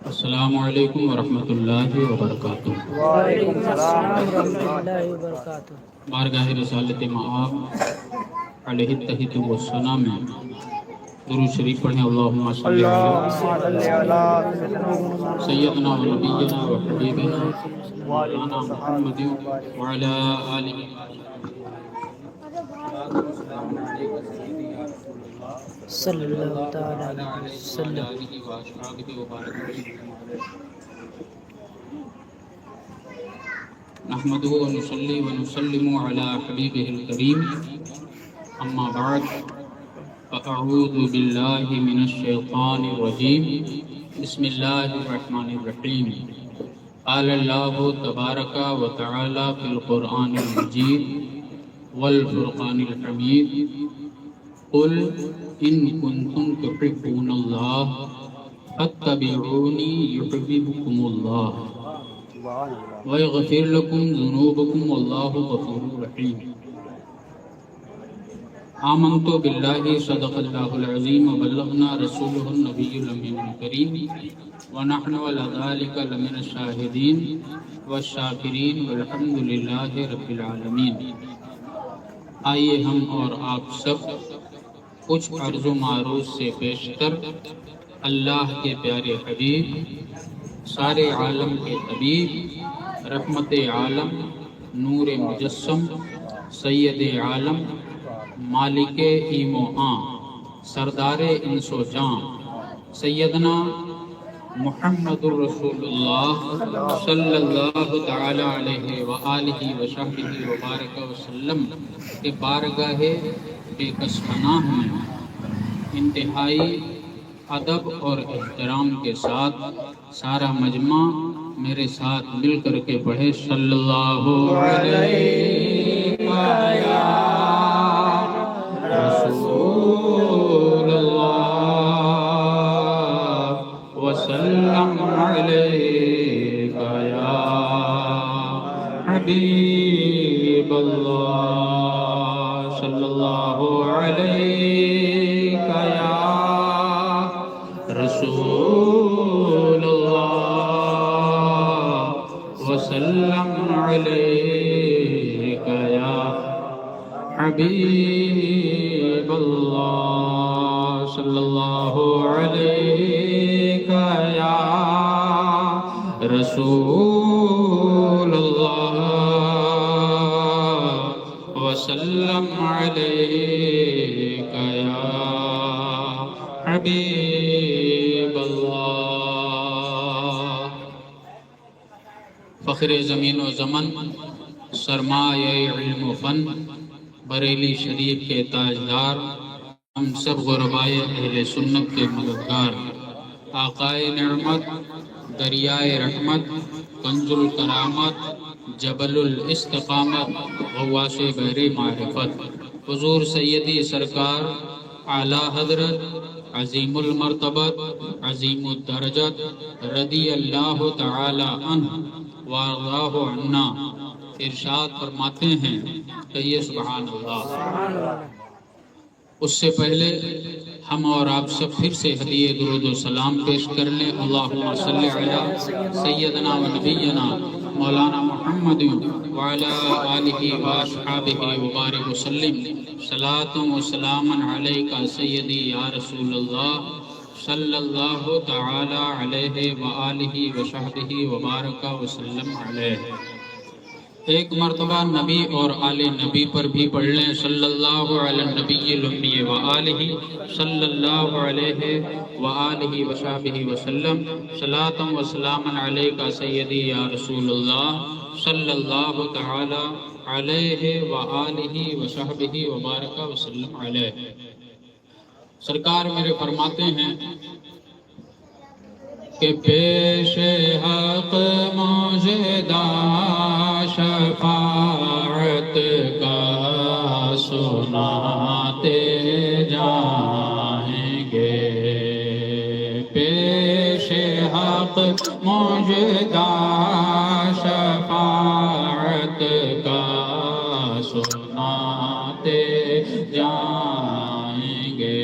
السلام علیکم ورحمۃ اللہ وبرکاتہ۔ وعلیکم السلام ورحمۃ اللہ وبرکاتہ۔ بارگاہ رسالت مآب علیہ التحیۃ والثناء میں درود شریف پڑھیں۔ اللہم صلی علی سیدنا و نبینا و حبیبنا مولانا محمد وعلی آلہ صلی اللہ تعالی علیہ وسلم۔ نحمدہ و نصلی و نسلم علی حبیبہ الکریم، اما بعد فاعوذ باللہ من الشیطان الرجیم، بسم اللہ الرحمن الرحیم۔ قال اللہ تبارک و تعالی فی القرآن المجید والفرقان الحمید، قل ان کنتم تحبون اللہ فاتبعونی یحببکم اللہ وَيَغْفِرْ لَكُمْ ذُنُوبَكُمْ وَاللَّهُ غَفُورٌ رَحِيمٌ۔ آمنت باللہ صدق اللہ العظیم وبلغنا رسولہ النبی الامین الکریم ونحن علی ذلک لمن الشاہدین والشاکرین والحمد للہ رب العالمین۔ آئیے ہم اور آپ سب کچھ عرض و معروض سے پیشتر اللہ کے پیارے حبیب، سارے عالم کے طبیب، رحمت عالم، نور مجسم، سید عالم، مالک ایم و آن، سردار انس و جان، سیدنا محمد الرسول اللہ صلی اللہ تعالی علیہ وآلہ وصحبہ وبارک وسلم کے بارگاہ بے کس پناہ میں انتہائی ادب اور احترام کے ساتھ سارا مجمع میرے ساتھ مل کر کے پڑھے صلی اللہ علیہ رسول اللہ وسلم علیہ یا حبیب اللہ صلی اللہ علیہ یا رسول اللہ وسلم علیک یا حبیب اللہ صلی اللہ علیک یا رسول اللہ وسلم علیک یا حبیب اللہ۔ فخر زمین و زمن، سرمایہ علم و فن، بریلی شریف کے تاجدار، ہم سب غربائے اہل سنت کے مددگار، آقائے نعمت، دریائے رحمت، کنز الکرامت، جبل الاستقامت، غواص بحر معرفت، حضور سیدی سرکار اعلیٰ حضرت عظیم المرتبت عظیم الدرجت رضی اللہ تعالی عنہ وارضاہ عنا ارشاد فرماتے ہیں کہ یہ سبحان اللہ۔ اس سے پہلے ہم اور آپ سب پھر سے ہدیہ درود و سلام پیش کر لیں۔ اللہم صلی علی سیدنا و نبینا مولانا محمد وعلی آلہ واصحابہ وبارک وسلم، صلاۃ و سلام علیک سیدی یا رسول اللہ صلی اللہ تعالی علیہ وآلہ وصحبہ وبارک وسلم علیہ۔ ایک مرتبہ نبی اور آل نبی پر بھی پڑھ لیں، صلی اللہ علی النبی الامی وآلہ صلی اللہ علیہ وآلہ وصحبہ وسلم، صلاۃ و سلام علیک سیدی یا رسول اللہ صلی اللہ تعالی علیہ وآلہ وصحبہ وبارک وسلم علیہ۔ سرکار میرے فرماتے ہیں کہ پیش حق موجدہ شفاعت کا سناتے جائیں گے، پیش حق موجدہ شفاعت کا سناتے جائیں گے،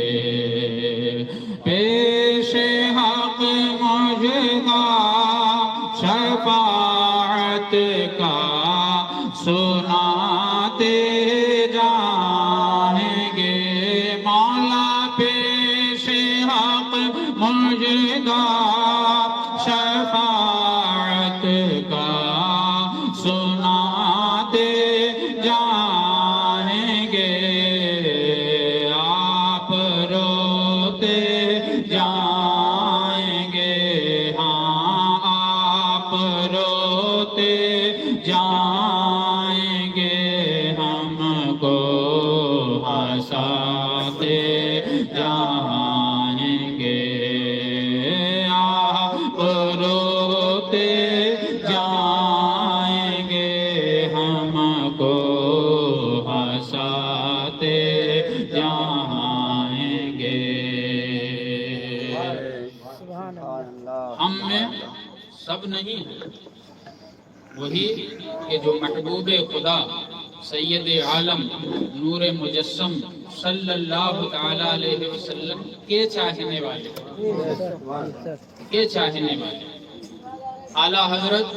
پیش حق مجدہ شفاعت کا سناتے جائیں گے مولا پیش حق مجدہ شفاعت کا سناتے جائیں گے آپ روتے جائیں گے ہاں آپ روتے جائیں گے ہم کو ہنساتے جائیں گے آپ روتے جائیں گے ہم کو ہنساتے جائیں گے سبحان اللہ ہم میں سب نہیں ہے وہی کہ جو محبوب خدا سید عالم نور مجسم صلی اللہ تعالی علیہ وسلم کے چاہنے والے اعلیٰ حضرت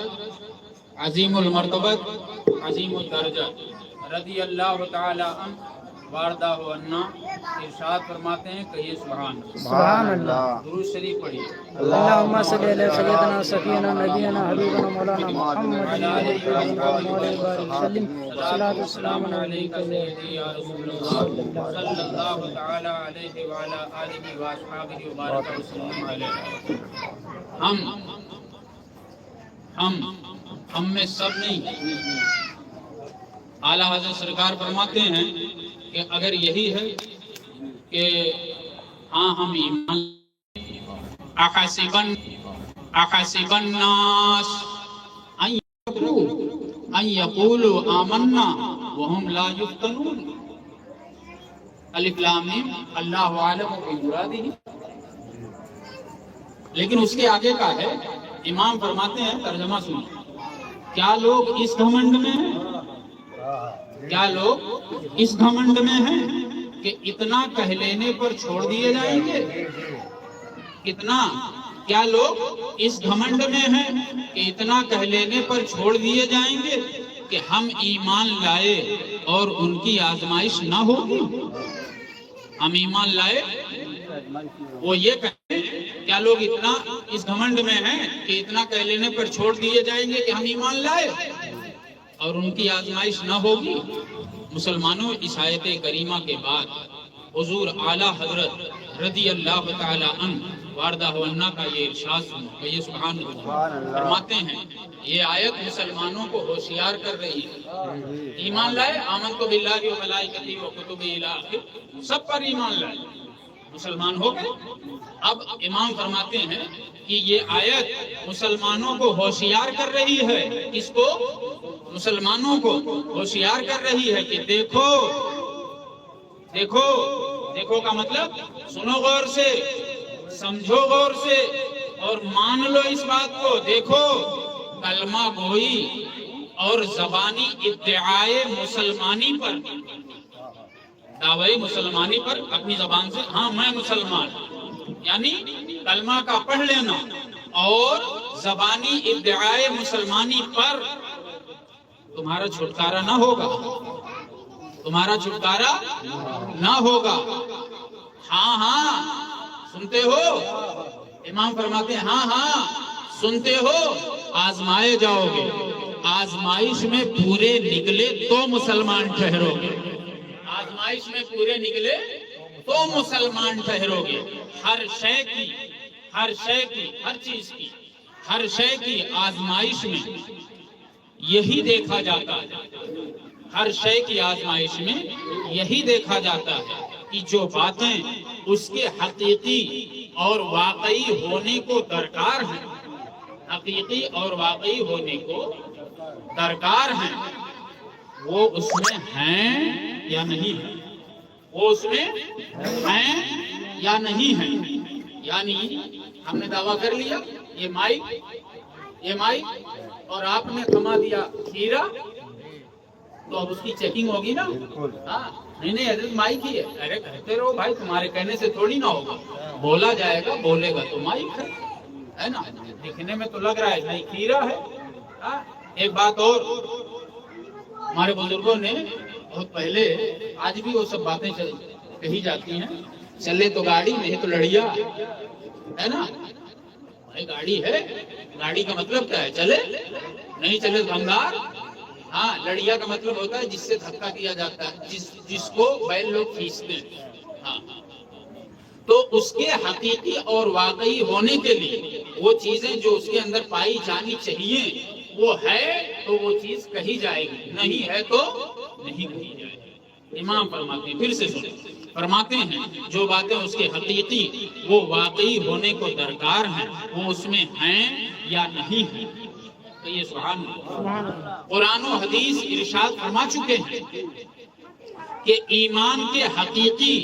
عظیم المرتبت عظیم الدرجہ رضی اللہ تعالی عنہ واردہ عنا ارشاد فرماتے ہیں کہیے سبحان سبحان اللہ درود شریف پڑھیے اللہم صلی علی سیدنا سفینا نبینا حبیبنا مولانا محمد وسلم صلاۃ والسلام علیک سیدی یا رسول اللہ صلی اللہ تعالی علیہ وعلی آلہ واصحابہ وبارک وسلم علیہ ہم میں سب نہیں اعلیٰ حضرت سرکار فرماتے ہیں کہ اگر یہی ہے کہ ہاں ہم ایمان احسب الناس ان یقولوا آمنا وهم لا یفتنون الف لام میم اللہ عالم بمرادہ لیکن اس کے آگے کا ہے امام فرماتے ہیں ترجمہ سنیں کیا لوگ اس گھمنڈ میں ہیں کیا لوگ اس گھمنڈ میں ہیں کہ اتنا کہہ لینے پر چھوڑ دیے جائیں گے کیا لوگ اس گھمنڈ میں ہیں کہ اتنا کہہ لینے پر چھوڑ دیے جائیں گے کہ ہم ایمان لائے اور ان کی آزمائش نہ ہوگی ہم ایمان لائے وہ یہ کہیں کیا لوگ اتنا اس گھمنڈ میں ہیں کہ اتنا کہہ لینے پر چھوڑ دیے جائیں گے کہ ہم ایمان لائے اور ان کی آزمائش نہ ہوگی مسلمانوں اس آیت کریمہ کے بعد حضور اعلیٰ حضرت رضی اللہ تعالی عنہ واردہ عنا کا یہ ارشاد سنو کہ یہ سبحان اللہ فرماتے ہیں یہ آیت مسلمانوں کو ہوشیار کر رہی ہے ایمان لائے آمنت باللہ و ملائکتہ و کتبہ الی آخر سب پر ایمان لائے مسلمان ہو گئے اب امام فرماتے ہیں کہ یہ آیت مسلمانوں کو ہوشیار کر رہی ہے کس کو مسلمانوں کو ہوشیار کر رہی ہے کہ دیکھو کا مطلب سنو غور سے سمجھو غور سے اور مان لو اس بات کو دیکھو کلمہ گوئی اور زبانی ادعائے مسلمانی پر دعوی مسلمانی پر اپنی زبان سے ہاں میں مسلمان یعنی کلمہ کا پڑھ لینا اور زبانی ادعائے مسلمانی پر تمہارا چھٹکارا نہ ہوگا ہاں سنتے ہو امام فرماتے ہیں ہاں سنتے ہو آزمائے جاؤ گے آزمائش میں پورے نکلے تو مسلمان ٹھہرو گے آزمائش میں پورے نکلے تو مسلمان ٹھہرو گے ہر شے کی آزمائش میں یہی دیکھا جاتا ہے ہر شے کی آزمائش میں یہی دیکھا جاتا ہے کہ جو باتیں اس کے حقیقی اور واقعی ہونے کو درکار ہیں وہ اس میں ہیں یا نہیں ہیں یعنی ہم نے دعویٰ کر لیا یہ مائک اور آپ نے تھما دیا کھیرا تو اب اس کی چیکنگ ہوگی نا نہیں حضرت مائک ہی ہے کہتے رہو بھائی تمہارے کہنے سے تھوڑی نہ ہوگا بولا جائے گا بولے گا تو مائک ہے ہے نا, دکھنے میں تو لگ رہا ہے نہیں کھیرا ہے. ایک بات اور, ہمارے بزرگوں نے بہت پہلے, آج بھی وہ سب باتیں کہی جاتی ہیں, چلے تو گاڑی نہیں تو لڑیا, ہے نا. گاڑی ہے, گاڑی کا مطلب کیا ہے, چلے, نہیں چلے تو بھنگار. ہاں, لڑیا کا مطلب ہوتا ہے جس سے دھکا کیا جاتا ہے, جس کو بیل لوگ کھینچتے ہیں. ہاں, تو اس کے حقیقی اور واقعی ہونے کے لیے وہ چیزیں جو اس کے اندر پائی جانی چاہیے وہ ہے تو وہ چیز کہی جائے گی, نہیں ہے تو نہیں کہی جائے گی. امام فرماتے ہیں, پھر سے سنیں, فرماتے ہیں جو باتیں اس کے حقیقی وہ واقعی ہونے کو درکار ہیں وہ اس میں ہیں یا نہیں ہیں. تو یہ سبحان اللہ, قرآن و حدیث ارشاد فرما چکے ہیں کہ ایمان کے حقیقی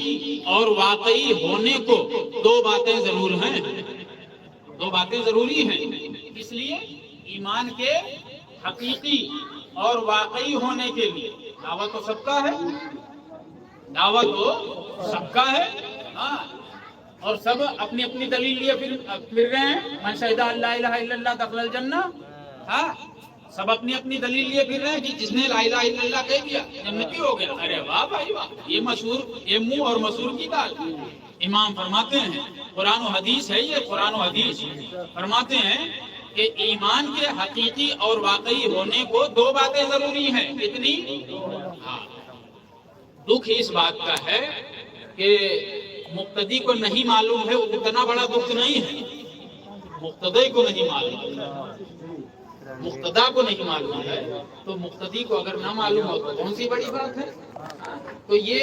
اور واقعی ہونے کو دو باتیں ضرور ہیں, دو باتیں ضروری ہیں. اس لیے ایمان کے حقیقی اور واقعی ہونے کے لیے دعوت تو سب کا ہے, دعوت تو سب کا ہے. ہاں, اور سب اپنی اپنی دلیل لیے پھر رہے ہیں. من شہد اللہ الہ الا اللہ دخل الجنہ. ہاں, سب اپنی اپنی دلیل لیے پھر رہے ہیں کہ جس نے لا الہ الا اللہ کہہ دیا جنتی ہو گیا. ارے واہ بھائی واہ, یہ مشہور, یہ منہ اور مسور کی بات. امام فرماتے ہیں قرآن و حدیث ہے, یہ قرآن و حدیث فرماتے ہیں کہ ایمان کے حقیقی اور واقعی ہونے کو دو باتیں ضروری ہیں. کتنی؟ ہاں, دکھ اس بات کا ہے کہ مقتدی کو نہیں معلوم ہے, اتنا بڑا دکھ نہیں ہے. مقتدی کو نہیں معلوم, مقتدا کو نہیں معلوم ہے, تو مقتدی کو اگر نہ معلوم ہو تو کون سی بڑی بات ہے. تو یہ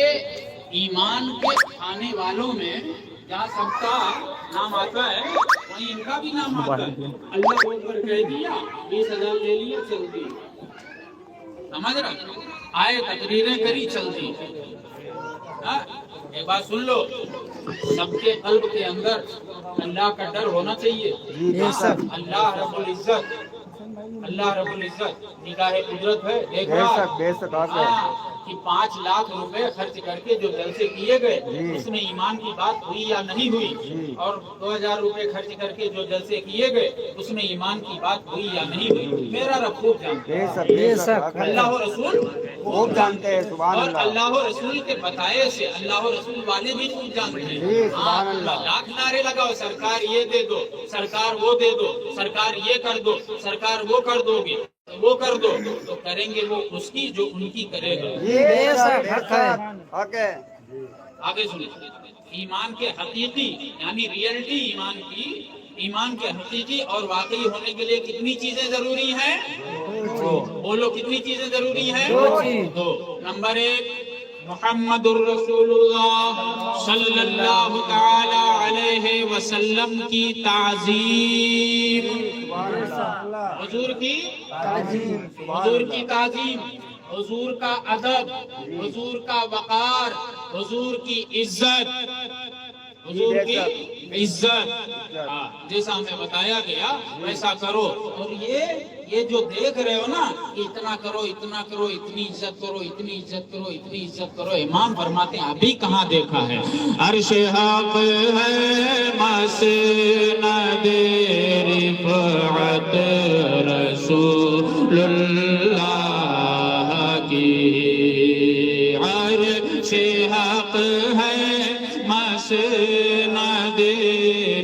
ایمان کے کھانے والوں میں جہاں سب کا نام آتا ہے وہیں ان کا بھی نام آتا ہے. اللہ بول کر کہہ دیا 20,000 لے لیے چل دی, سمجھ رہا, آئے تقریریں کری چل دی. ایک بات سن لو, سب کے قلب کے اندر اللہ کا ڈر ہونا چاہیے. اللہ رب العزت, اللہ رب العزت نگاہ قدرت ہے, دیکھ رہا کہ 5 لاکھ روپے خرچ کر کے جو جلسے کیے گئے اس میں ایمان کی بات ہوئی یا نہیں ہوئی, اور 2,000 روپے خرچ کر کے جو جلسے کیے گئے اس میں ایمان کی بات ہوئی یا نہیں ہوئی. میرا رب خوب جانتے ہیں, اللہ و رسول خوب جانتے ہیں, اور اللہ و رسول کے بتائے سے اللہ و رسول والے بھی خوب جانتے ہیں. لاکھ نعرے لگاؤ, سرکار یہ دے دو, سرکار وہ دے دو, سرکار یہ کر دو, سرکار وہ کر دو گے, وہ کر دو, تو کریں گے وہ اس کی جو ان کی کرے گا. آگے سنیں, ایمان کے حقیقی یعنی ریئلٹی ایمان کی, ایمان کے حقیقی اور واقعی ہونے کے لیے کتنی چیزیں ضروری ہیں؟ بولو کتنی چیزیں ضروری ہیں؟ دو. نمبر 1 محمد الرسول اللہ صلی اللہ تعالی علیہ وسلم کی تعظیم, حضور کی تعظیم, حضور کا ادب, حضور کا وقار, حضور کی عزت, حضور کی عزت. جیسا ہمیں بتایا گیا ویسا کرو. اور یہ جو دیکھ رہے ہو نا, اتنا کرو, اتنا کرو, اتنی عزت کرو, اتنی عزت کرو, اتنی عزت کرو, امام فرماتے ہیں ابھی کہاں دیکھا ہے. عرش حق ہے مسند رفعت رسول اللہ کی, عرش حق ہے مسند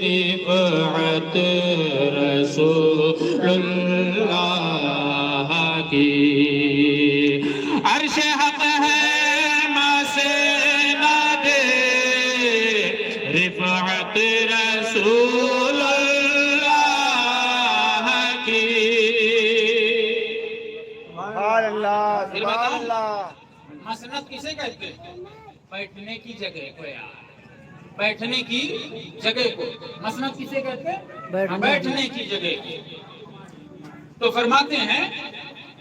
رفعت رسول اللہ کی, عرش حق ہے مسند رفعت رسول اللہ کی. سبحان اللہ, سبحان اللہ. مسند کسے کہتے ہیں؟ بیٹھنے کی جگہ کو یار, بیٹھنے کی جگہ کو مسند کسے کہتے ہیں؟ بیٹھنے کی جگہ. تو فرماتے ہیں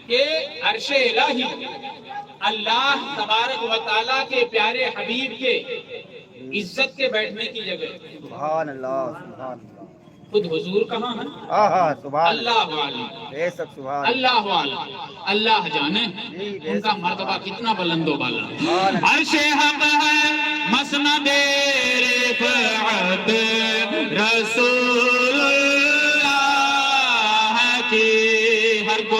کہ عرش الہی اللہ تبارک و تعالیٰ کے پیارے حبیب کے عزت کے بیٹھنے کی جگہ. سبحان اللہ, سبحان اللہ. خود حضور کہاں ہے؟ سبحان اللہ عالم, بے شک سبحان اللہ عالم, اللہ جانے ان کا مرتبہ کتنا بلند و بالا. عرش حق ہے مسند رفعت رسول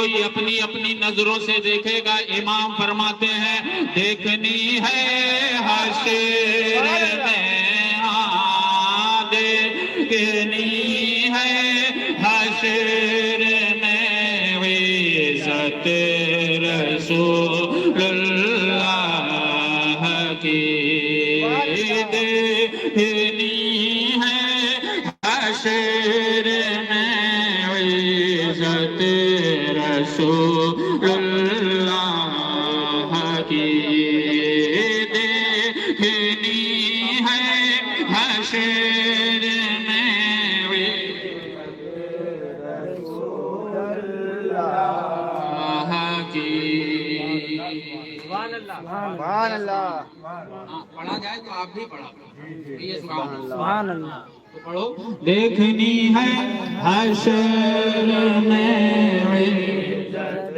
کوئی اپنی اپنی نظروں سے دیکھے گا. امام فرماتے ہیں دیکھنی ہے حشر میں دیکھنی ہے حشر میں عزت رسول اللہ کی دیکھنی ہے حشر میں عزت رسول اللہ کی دیکھنی ہے حشر میں اللہ کی. سبحان اللہ. پڑھا جائے تو آپ بھی پڑھا. سبحان اللہ. تو پڑھو. دیکھنی ہے حشر میں عزت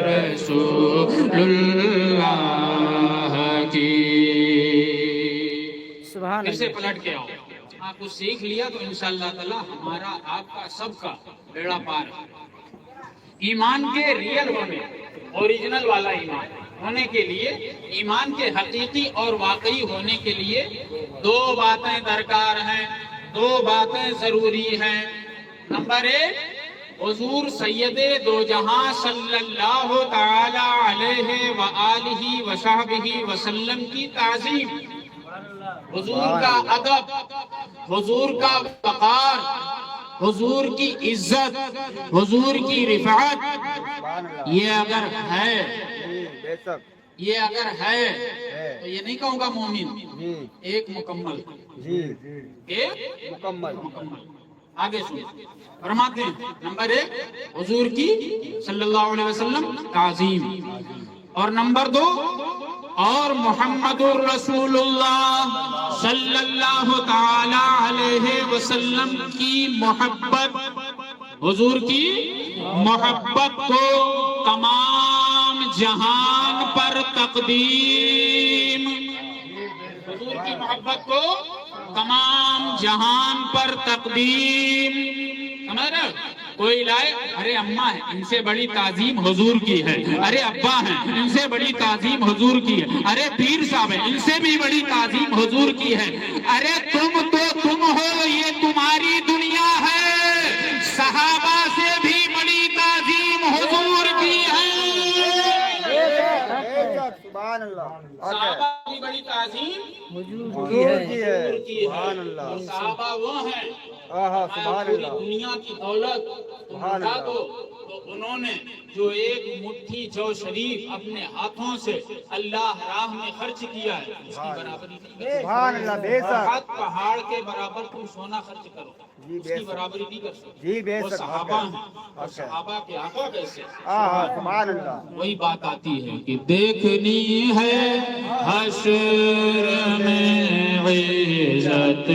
رسول اللہ کی. سبحان پھر سے اللہ. پلٹ کے آؤ. آپ کو سیکھ لیا تو انشاءاللہ تعالی ہمارا آپ کا سب کا بیڑا پار ہے. ایمان کے ریئل ہونے, اوریجنل والا ایمان ہونے کے لیے, ایمان کے حقیقی اور واقعی ہونے کے لیے دو باتیں درکار ہیں, دو باتیں ضروری ہیں. نمبر ایک, حضور سید دو جہاں صلی اللہ تعالی علیہ وآلہ وصحبہ وسلم کی تعظیم, حضور کا ادب, حضور کا وقار, حضور کی عزت, حضور کی رفعت, یہ اگر ہے, بے شک. یہ اگر ہے تو یہ نہیں کہوں گا مومن, جی ایک مکمل, جی ایک مکمل. آگے سنیں. فرماتے ہیں نمبر ایک, حضور کی صلی اللہ علیہ وسلم تعظیم, اور نمبر دو, اور محمد الرسول اللہ صلی اللہ تعالی علیہ وسلم کی محبت, حضور کی محبت کو تمام جہان پر تقدیم, حضور کی محبت کو تمام جہان پر تقدیم. سمجھ رہے ہو؟ کوئی لائے, ارے اماں ہے ان سے بڑی تعظیم حضور کی ہے, ارے ابا ہیں ان سے بڑی تعظیم حضور کی ہے, ارے پیر صاحب ہیں ان سے بھی بڑی تعظیم حضور کی ہے. ارے تم تو تم ہو, یہ تمہاری دنیا ہے, صحابہ سے بھی بڑی تعظیم حضور کی ہے. سبحان اللہ. صحابہ کی بڑی تعظیم حضور حضور کی کی ہے. ہے. سبحان اللہ. صحابہ وہ ہیں سبحان پوری اللہ. دنیا کی دولت تم سبحان اٹھا اللہ. دو تو انہوں نے جو ایک مٹھی جو شریف اپنے ہاتھوں سے اللہ راہ میں خرچ کیا ہے, اس کی برابری نہیں کر سبحان اللہ. بے سکتے. شک. ہاتھ پہاڑ کے برابر تم سونا خرچ کرو, جی اس بے کی شک. برابری نہیں کر سکتے. جی بے وہ شک. صحابہ ہیں, اور صحابہ کے آقا کیسے. سبحان اللہ. وہی بات آتی ہے کہ دیکھنی ہے حشر میں عزت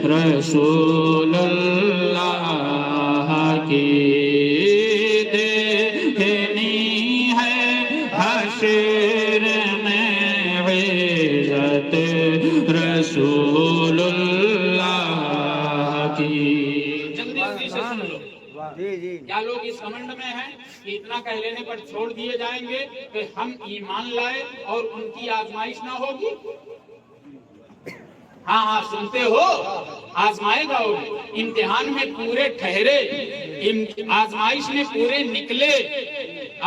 رسول اللہ کی, دیکھنی ہے حشر میں عزت رسول اللہ کی. جلدی جلدی سے سن لو. جی جی. کیا لوگ اس کمنڈ میں ہیں کہ اتنا کہہ لینے پر چھوڑ دیے جائیں گے کہ ہم ایمان لائے اور ان کی آزمائش نہ ہوگی؟ ہاں ہاں سنتے ہو, آزمائے گا وہ, امتحان میں پورے ٹھہرے, آزمائش میں پورے نکلے,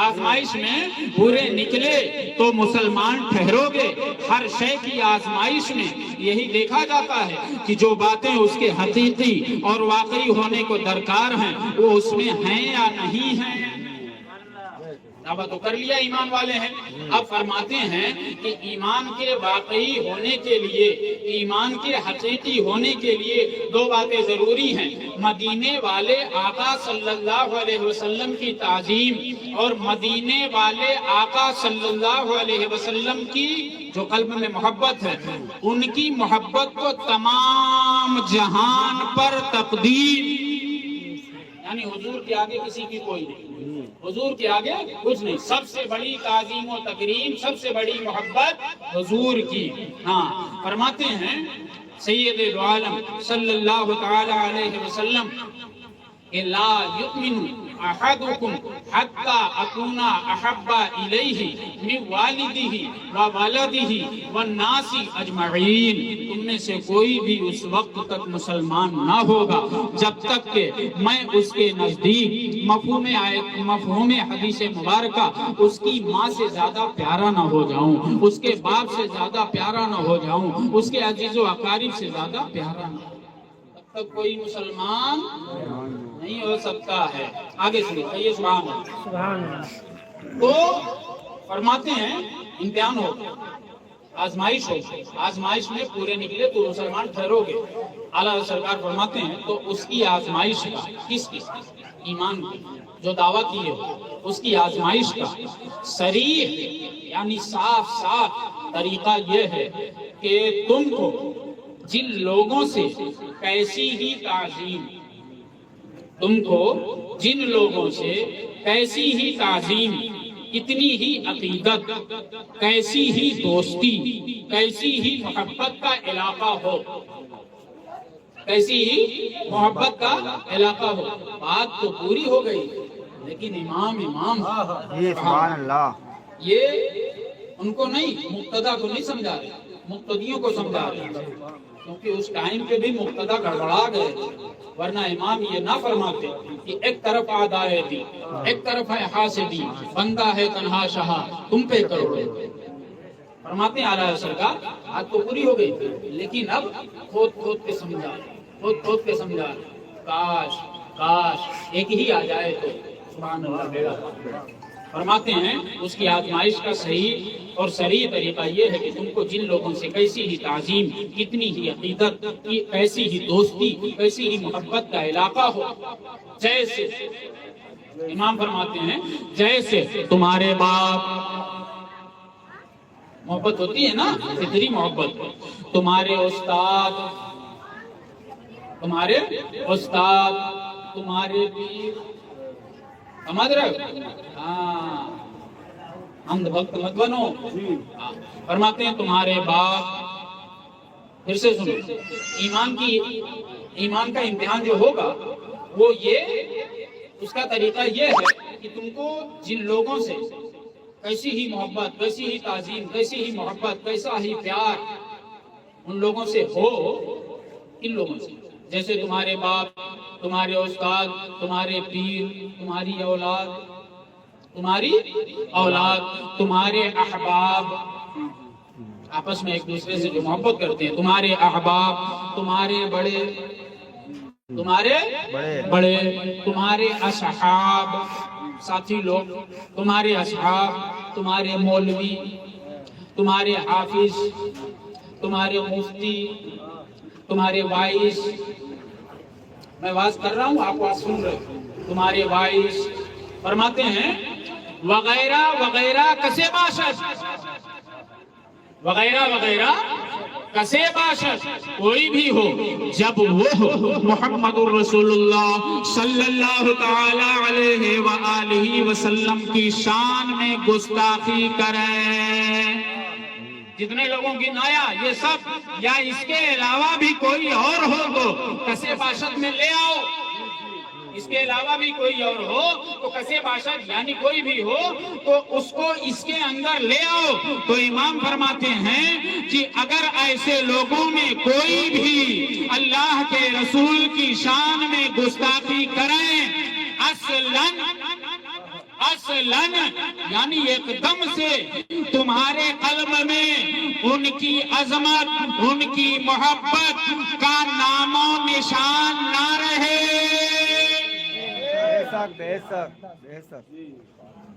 آزمائش میں پورے نکلے تو مسلمان ٹھہرو گے. ہر شے کی آزمائش میں یہی دیکھا جاتا ہے کہ جو باتیں اس کے حقیقی اور واقعی ہونے کو درکار ہیں وہ اس میں ہیں یا نہیں ہیں. دعویٰ تو کر لیا ایمان والے ہیں. اب فرماتے ہیں کہ ایمان کے واقعی ہونے کے لیے, ایمان کے حقیقی ہونے کے لیے دو باتیں ضروری ہیں, مدینے والے آقا صلی اللہ علیہ وسلم کی تعظیم اور مدینے والے آقا صلی اللہ علیہ وسلم کی جو قلب میں محبت ہے, ان کی محبت کو تمام جہان پر تقدیم, یعنی حضور کے آگے کسی کی کوئی نہیں, حضور کے آگے کچھ نہیں. سب سے بڑی تعظیم و تکریم, سب سے بڑی محبت حضور کی. ہاں فرماتے ہیں سید دو عالم صلی اللہ تعالی علیہ وسلم کہ لا یؤمن احدکم حتی اکونا احب الیہ من والدہ وولدہ والناس اجمعین، تم میں سے کوئی بھی اس وقت تک مسلمان نہ ہوگا جب تک کہ میں اس کے نزدیک مفہوم حدیث مبارکہ اس کی ماں سے زیادہ پیارا نہ ہو جاؤں، اس کے باپ سے زیادہ پیارا نہ ہو جاؤں، اس کے عزیز و اقارب سے زیادہ پیارا نہ ہو جاؤں، تب تک کوئی مسلمان نہیں ہو سکتا ہے۔ آگے سنیے، کہیے سبحان اللہ۔ سبحان اللہ۔ تو فرماتے ہیں امتحان ہو، آزمائش ہو، آزمائش میں پورے نکلے تو مسلمان ٹھہرو گے۔ اعلیٰ سرکار فرماتے ہیں تو اس کی آزمائش کا، کس کی؟ ایمان کی، جو دعویٰ کیے ہو اس کی آزمائش کا صریح یعنی صاف صاف طریقہ یہ ہے کہ تم کو جن لوگوں سے کیسی ہی تعظیم، تم کو جن لوگوں سے کیسی ہی تعظیم، کتنی ہی عقیدت، کیسی ہی دوستی، کیسی ہی محبت کا علاقہ ہو، کیسی ہی محبت کا علاقہ ہو۔ بات تو پوری ہو گئی لیکن امام جی سبحان اللہ، یہ ان کو نہیں، مقتدیٰ کو نہیں سمجھا رہے، مقتدیوں کو سمجھا رہے، کیونکہ اس ٹائم پہ بھی مقتدیٰ گڑبڑا گئے تھے، ورنہ امام یہ نہ فرماتے کہ ایک طرف آدائے دی، ایک طرف ہے حاسدی، بندہ ہے تنہا شہا، تم پہ کرو۔ فرماتے ہیں اعلیٰ سرکار بات تو پوری ہو گئی لیکن اب کھود کھود کے سمجھا، کھود کھود کے سمجھا، کاش کاش ایک ہی آ جائے تو سبحان اللہ بیڑا۔ فرماتے ہیں اس کی آزمائش کا صحیح اور صریح طریقہ یہ ہے کہ تم کو جن لوگوں سے کیسی ہی تعظیم، کتنی ہی عقیدت، کیسی ہی دوستی، کیسی ہی محبت کا علاقہ ہو، جیسے امام فرماتے ہیں جیسے تمہارے باپ، محبت ہوتی ہے نا فطری محبت، تمہارے استاد، تمہارے استاد، تمہارے پیر، سمجھ رہے ہو؟ ہاں، اندھ بھکت مت بنو۔ فرماتے ہیں تمہارے باپ، پھر سے سنو، ایمان کا امتحان جو ہوگا وہ یہ، اس کا طریقہ یہ ہے کہ تم کو جن لوگوں سے کیسی ہی محبت، کیسی ہی تعظیم، کیسی ہی محبت، کیسا ہی پیار ان لوگوں سے ہو، ان لوگوں سے جیسے تمہارے باپ، تمہارے استاد، تمہارے پیر، تمہاری اولاد، تمہاری اولاد، تمہارے احباب، آپس میں ایک دوسرے سے جو محبت کرتے ہیں، تمہارے احباب، تمہارے بڑے، تمہارے بڑے، تمہارے اصحاب، ساتھی لوگ، تمہارے اصحاب، تمہارے مولوی، تمہارے حافظ، تمہارے مفتی، تمہارے وائس، میں واز کر رہا ہوں آپ واز سن رہے ہیں، تمہارے وائس، فرماتے ہیں وغیرہ وغیرہ کسے باشد، وغیرہ وغیرہ کسے باشد، کوئی بھی ہو جب وہ محمد الرسول اللہ صلی اللہ تعالی علیہ وآلہ وسلم کی شان میں گستاخی کرے، جتنے لوگوں کی نایا یہ سب یا اس کے علاوہ بھی کوئی اور ہو تو کسے باشد میں لے آؤ، اس کے علاوہ بھی کوئی اور ہو تو کسے باشد یعنی کوئی بھی ہو تو اس کو اس کے اندر لے آؤ۔ تو امام فرماتے ہیں کہ اگر ایسے لوگوں میں کوئی بھی اللہ کے رسول کی شان میں گستاخی کریں، اصلاً یعنی ایک دم سے تمہارے قلب میں ان کی عظمت، ان کی محبت کا نام و نشان نہ رہے۔ بے شک بے شک،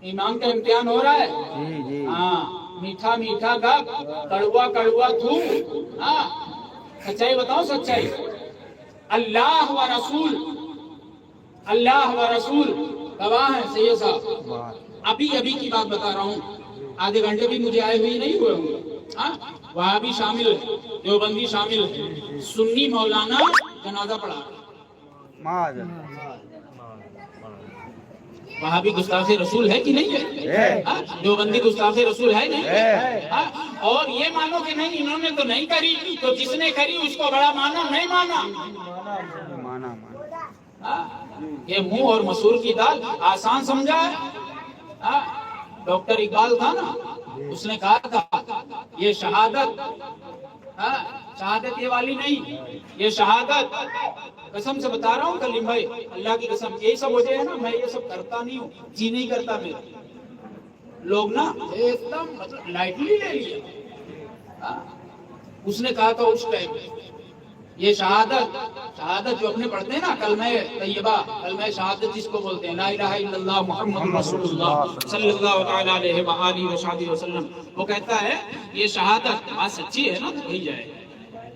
ایمان کا امتحان ہو رہا ہے، جی جی، ہاں، میٹھا میٹھا گپ، کڑوا کڑوا تھو، ہاں، سچائی بتاؤ، سچائی، اللہ و رسول، اللہ و رسول گواہ ہیں سید صاحب، ابھی کی بات بتا رہا ہوں، آدھے گھنٹے بھی مجھے آئے ہوئے نہیں ہوئے ہوں گے، ہاں، وہاں بھی شامل ہے، دیوبندی شامل ہے، سنی مولانا جنازہ پڑھا، وہاں بھی گستاخ رسول ہے کہ نہیں ہے؟ دیوبندی گستاخ رسول ہے نہیں؟ اور یہ مانو کہ نہیں انہوں نے تو نہیں کری، تو جس نے کری اس کو بڑا مانا، نہیں مانا، یہ منہ اور مسور کی دال آسان سمجھا ہے؟ ڈاکٹر اقبال تھا نا، اس نے کہا تھا یہ شہادت، شہادت یہ والی نہیں، یہ شہادت، قسم سے بتا رہا ہوں کلیم بھائی، اللہ کی قسم، یہی سب وجہ ہے نا، میں یہ سب کرتا نہیں ہوں، جی نہیں کرتا میرا، لوگ نا ایک دم لائٹلی لے لیا۔ اس نے کہا تھا اس ٹائم یہ شہادت، شہادت جو اپنے پڑھتے ہیں نا، کلمہ طیبہ، کلمہ شہادت جس کو بولتے ہیں، لا الہ الا اللہ محمد رسول اللہ صلی اللہ تعالی علیہ وآلہ وصحبہ وسلم، وہ کہتا ہے یہ شہادت، بات سچی ہے نا تو کہی جائے،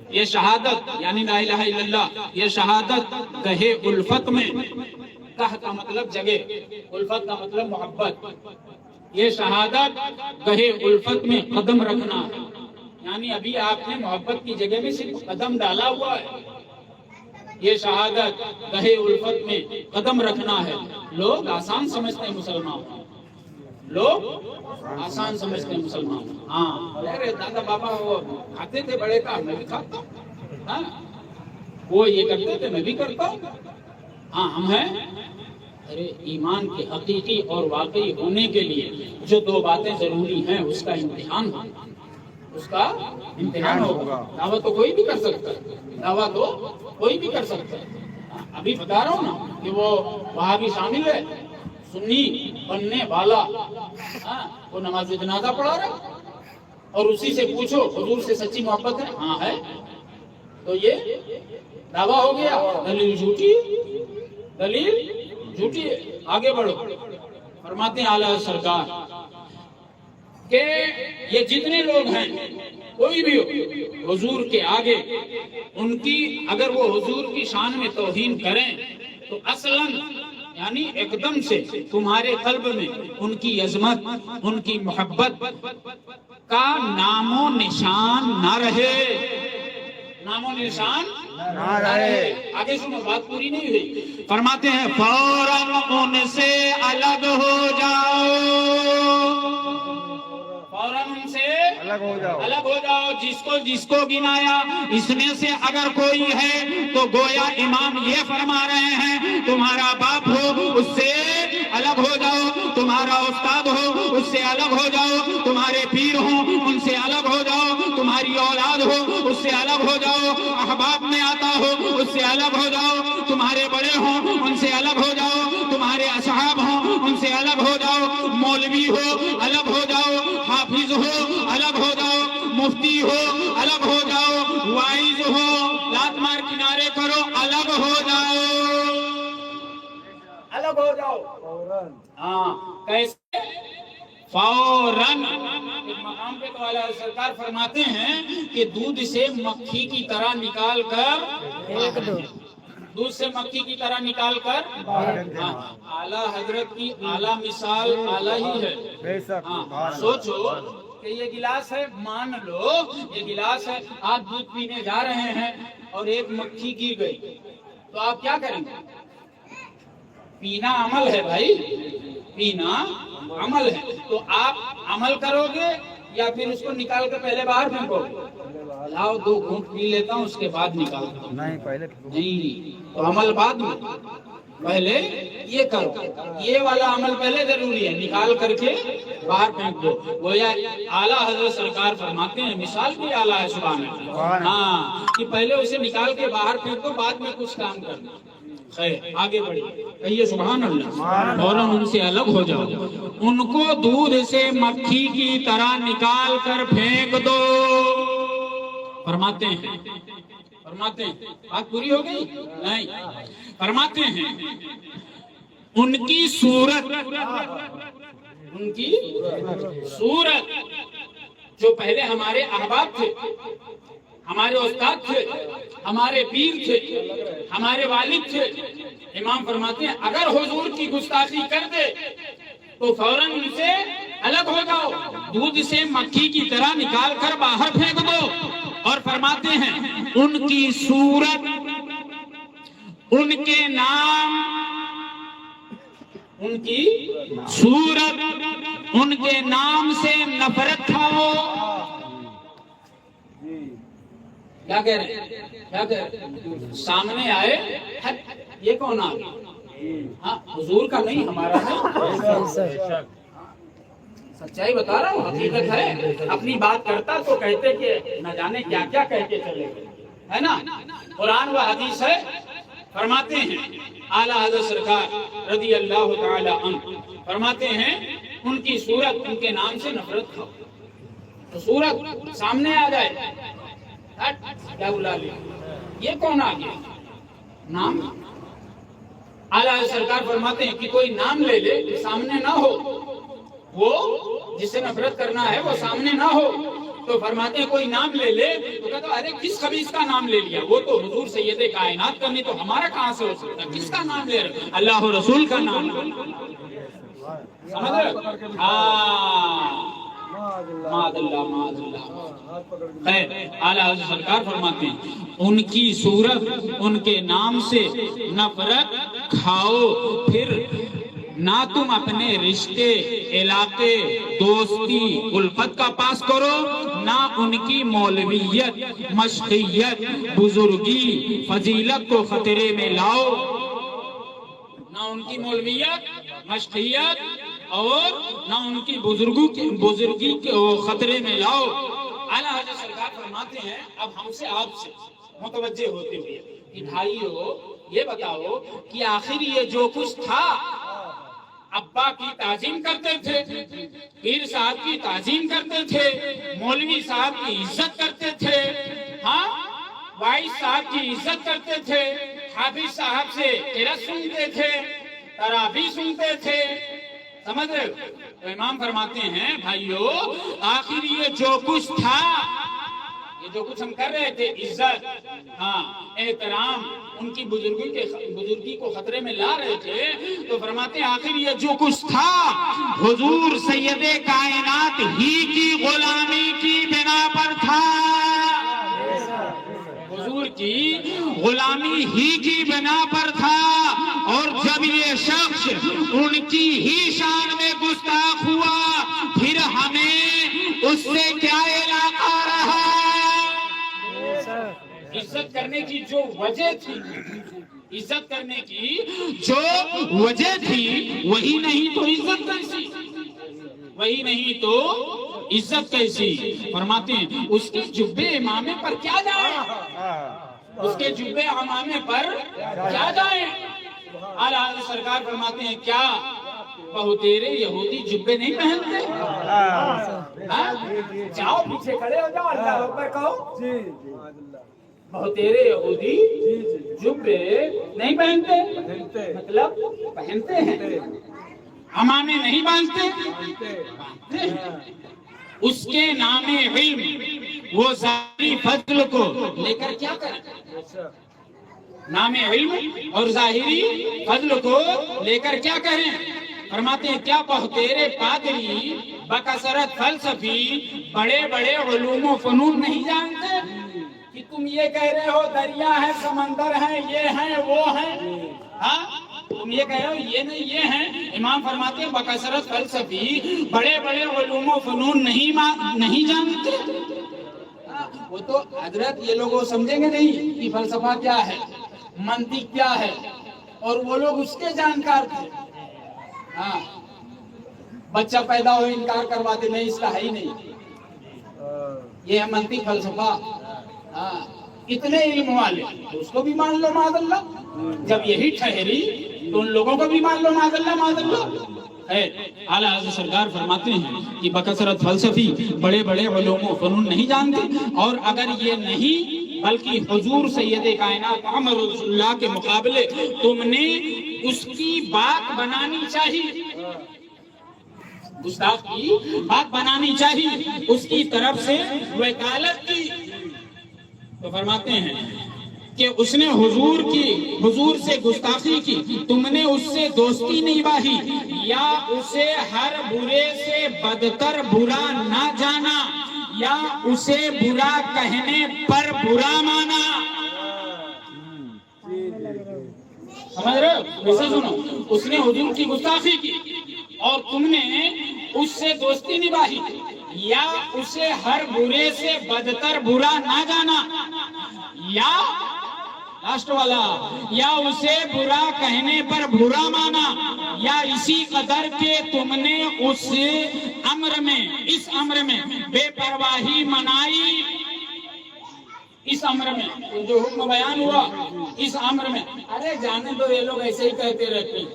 یہ شہادت یعنی لا الہ الا اللہ، یہ شہادت گہے الفت میں، کہہ کا مطلب جگہ، الفت کا مطلب محبت، یہ شہادت گہے الفت میں قدم رکھنا ہے، یعنی ابھی آپ نے محبت کی جگہ میں صرف قدم ڈالا ہوا ہے، یہ شہادت گہے الفت میں قدم رکھنا ہے۔ لوگ آسان سمجھتے ہیں مسلمان، لوگ آسان سمجھتے ہیں مسلمان، ہاں میرے دادا بابا وہ کھاتے تھے بڑے کا، میں بھی کھاتا ہوں، وہ یہ کرتے تھے میں بھی کرتا ہوں، ہاں ہم ہیں۔ ارے ایمان کے حقیقی اور واقعی ہونے کے لیے جو دو باتیں ضروری ہیں اس کا امتحان ہوگا، اس کا امتحان ہوگا۔ دعویٰ تو کوئی بھی کر سکتا ہے، دعویٰ تو کوئی بھی کر سکتا ہے، ابھی بتا رہا ہوں نا کہ وہ وہاں بھی شامل ہے، سنی بننے والا، وہ نماز جنازہ پڑھا رہا، اور اسی سے پوچھو حضور سے سچی محبت ہے، ہاں ہے، تو یہ دعویٰ ہو گیا، دلیل جھوٹی، دلیل جھوٹی ہے۔ آگے بڑھو، فرماتے ہیں اعلیٰ سرکار کہ یہ جتنے لوگ ہیں کوئی بھی ہو حضور کے آگے، ان کی اگر وہ حضور کی شان میں توہین کریں تو اصلاً یعنی ایک دم سے تمہارے قلب میں ان کی عظمت، ان کی محبت کا نام و نشان نہ رہے، نام و نشان نہ رہے۔ آگے سنو، بات پوری نہیں ہوئی، فرماتے ہیں فوراً ان سے الگ ہو جاؤ، فوراً ان سے الگ ہو جاؤ، جس کو گنایا اس میں سے اگر کوئی ہے تو گویا امام یہ فرما رہے ہیں تمہارا باپ ہو اس سے الگ ہو جاؤ، تمہارا استاد ہو اس سے الگ ہو جاؤ، تمہارے پیر ہوں ان سے الگ ہو جاؤ، تمہاری اولاد ہو اس سے الگ ہو جاؤ، احباب میں آتا ہو اس سے الگ ہو جاؤ، تمہارے بڑے ہوں ان سے الگ ہو جاؤ، تمہارے اصحاب ہوں ان سے الگ ہو جاؤ، مولوی ہو الگ ہو جاؤ، حافظ ہو الگ ہو جاؤ، مفتی ہو الگ ہو جاؤ، وائز ہو لات مار کنارے کرو الگ ہو جاؤ، الگ ہو جاؤ، ہاں کیسے؟ فوراً۔ ایک مقام پہ تو اعلیٰ سرکار فرماتے ہیں کہ دودھ سے مکھی کی طرح نکال کر، دودھ سے مکھی کی طرح نکال کر، اعلیٰ حضرت کی اعلیٰ مثال اعلیٰ ہی ہے، ہاں سوچو کہ یہ گلاس ہے، مان لو یہ گلاس ہے، آپ دودھ پینے جا رہے ہیں اور ایک مکھی گر گئی تو آپ کیا کریں گے؟ پینا عمل ہے بھائی، پینا عمل ہے، تو آپ عمل کرو گے یا پھر اس کو نکال کے پہلے باہر پھینکو گے؟ لاؤ دو گھونٹ پی لیتا ہوں اس کے بعد نکالتا ہوں، نہیں پہلے نہیں، تو عمل بعد میں، پہلے یہ کرو، یہ والا عمل پہلے ضروری ہے، نکال کر کے باہر پھینک دو۔ گویا اعلیٰ حضرت سرکار فرماتے ہیں، مثال بھی اعلیٰ ہے سبحان اللہ، ہاں کہ پہلے اسے نکال کے باہر پھینک دو، بعد میں کچھ کام کرنا۔ خیر آگے بڑھیے، کہیے سبحان اللہ، فوراً ان سے الگ ہو جاؤ، ان کو دودھ سے مکھی کی طرح نکال کر پھینک دو، فرماتے ہیں بات پوری ہو گئی؟ نہیں، فرماتے ہیں ان کی صورت جو پہلے ہمارے احباب تھے، ہمارے استاد تھے، ہمارے پیر تھے، ہمارے والد تھے، امام فرماتے ہیں اگر حضور کی گستاخی کر دے تو فوراً ان سے الگ ہو جاؤ، دودھ سے مکھی کی طرح نکال کر باہر پھینک دو، اور فرماتے ہیں ان کی صورت، ان کے نام، ان کی صورت، ان کے نام سے نفرت کھاؤ۔ کیا کہہ رہے ہیں؟ سامنے آئے، یہ کون آ گیا؟ ہاں حضور کا نہیں، ہمارا نہیں، سچائی بتا رہا ہوں، حقیقت ہے۔ اپنی بات کرتا تو کہتے کہ نہ جانے کیا کیا کہہ کے چلے گئے، ہے نا؟ قرآن و حدیث ہے، فرماتے ہیں اعلیٰ حضرت سرکار رضی اللہ تعالی عنہ فرماتے ہیں ان کی صورت، ان کے نام سے نفرت کھاؤ۔ تو صورت سامنے آ جائے، کیا بلا لیا، یہ کون آ گیا؟ نام۔ اعلیٰ حضرت سرکار فرماتے ہیں کہ کوئی نام لے لے، سامنے نہ ہو، وہ جس سے نفرت کرنا ہے وہ سامنے نہ ہو، تو فرماتے ہیں کوئی نام لے لے، تو کہتا ارے کس خبیث کا نام لے لیا، وہ تو حضور سید کائنات کا نہیں، تو ہمارا کہاں سے ہو سکتا ہے؟ کس کا نام لے رہے؟ اللہ و رسول کا نام۔ سمجھ رہے؟ ہاں، معاذ اللہ معاذ اللہ۔ خیر، اعلیٰ حضرت سرکار فرماتے ہیں ان کی صورت، ان کے نام سے نفرت کھاؤ، پھر نہ تم اپنے رشتے، علاقے، دوستی، الفت کا پاس کرو، نہ ان کی مولویت، مشیخیت، بزرگی، فضیلت کو خطرے میں لاؤ، نہ ان کی مولویت، مشیخیت اور نہ ان کی بزرگی کو خطرے میں لاؤ۔ اعلیٰ حضرت سرکار فرماتے ہیں اب ہم سے آپ سے متوجہ ہوتے ہوئے کہ بھائیو یہ بتاؤ کہ آخر یہ جو کچھ تھا، ابا کی تعظیم کرتے تھے، پیر صاحب کی تعظیم کرتے تھے، مولوی صاحب کی عزت کرتے تھے، ہاں وائس صاحب کی عزت کرتے تھے، حافظ صاحب سے قرأت سنتے تھے، تراویح سنتے تھے، سمجھ رہے ہو؟ تو امام فرماتے ہیں بھائیو آخر یہ جو کچھ تھا، یہ جو کچھ ہم کر رہے تھے، عزت، ہاں احترام، ان کی بزرگی کو خطرے میں لا رہے تھے، تو فرماتے ہیں آخر یہ جو کچھ تھا حضور سید کائنات ہی کی غلامی کی بنا پر تھا، حضور کی غلامی ہی کی بنا پر تھا، اور جب یہ شخص ان کی ہی شان میں گستاخ ہوا، پھر ہمیں اس سے کیا علاقہ رہا؟ عزت کرنے کی جو وجہ تھی، عزت کرنے کی جو وجہ تھی وہی نہیں تو عزت کیسی؟ وہی نہیں تو عزت کیسی؟ فرماتے ہیں اس کے جبے امامے پر کیا جائیں، اس کے جبے امامے پر کیا جائیں؟ اعلیٰ حضرت سرکار فرماتے ہیں کیا بہو تیرے یہودی جبے نہیں پہنتے؟ جاؤ پیچھے کھڑے ہو جاؤ، اللہ اکبر کہو، بہو تیرے یہودی جبے نہیں پہنتے، مطلب پہنتے ہیں، امامے نہیں باندھتے، اس کے نام علم وہ ظاہری فضل کو لے کر کیا کریں؟ نام علم اور ظاہری فضل کو لے کر کیا کریں؟ فرماتے ہیں کیا بہتیرے پادری بکثرت فلسفی بڑے بڑے علوم و فنون نہیں جانتے؟ کہ تم یہ کہہ رہے ہو دریا ہے، سمندر ہے، یہ ہیں وہ ہیں، ہاں تم یہ کہہ رہے ہو یہ نہیں یہ ہیں۔ امام فرماتے ہیں بکثرت فلسفی بڑے بڑے علوم و فنون نہیں جانتے۔ وہ تو حضرت یہ لوگ سمجھیں گے نہیں کہ فلسفہ کیا ہے، منطق کیا ہے، اور وہ لوگ اس کے جانکار تھے۔ ہاں بچہ پیدا ہو انکار کرواتے نہیں، اس کا ہے ہی نہیں، یہ ہے منطق فلسفہ۔ ہاں اتنے علم والے اس کو بھی مان لو معاذ اللہ، جب یہی ٹھہری تو ان لوگوں کو بھی مان لو معاذ اللہ معاذ اللہ۔ اعلیٰ حضرت سرکار فرماتے ہیں کہ بکثرت فلسفی بڑے بڑے علوم و فنون نہیں جانتے، اور اگر یہ نہیں بلکہ حضور سید کائنات محمد رسول اللہ کے مقابلے تم نے اس کی بات بنانی چاہیے، گستاخ کی بات بنانی چاہیے، اس کی طرف سے وکالت کی، تو فرماتے ہیں کہ اس نے حضور سے گستاخی کی، تم نے اس سے دوستی نبھائی، یا اسے ہر برے سے بدتر برا نہ جانا، یا اسے برا کہنے پر برا مانا۔ سمجھ رہے ہو؟ اسے سنو، اس نے حضور کی گستاخی کی اور تم نے اس سے دوستی نبھائی، یا اسے ہر برے سے بدتر برا نہ جانا، یا لاسٹ والا، یا اسے برا کہنے پر برا مانا، یا اسی قدر کہ تم نے اس امر میں بے پرواہی منائی، اس امر میں جو حکم بیان ہوا اس امر میں، ارے جانے دو یہ لوگ ایسے ہی کہتے رہتے ہیں،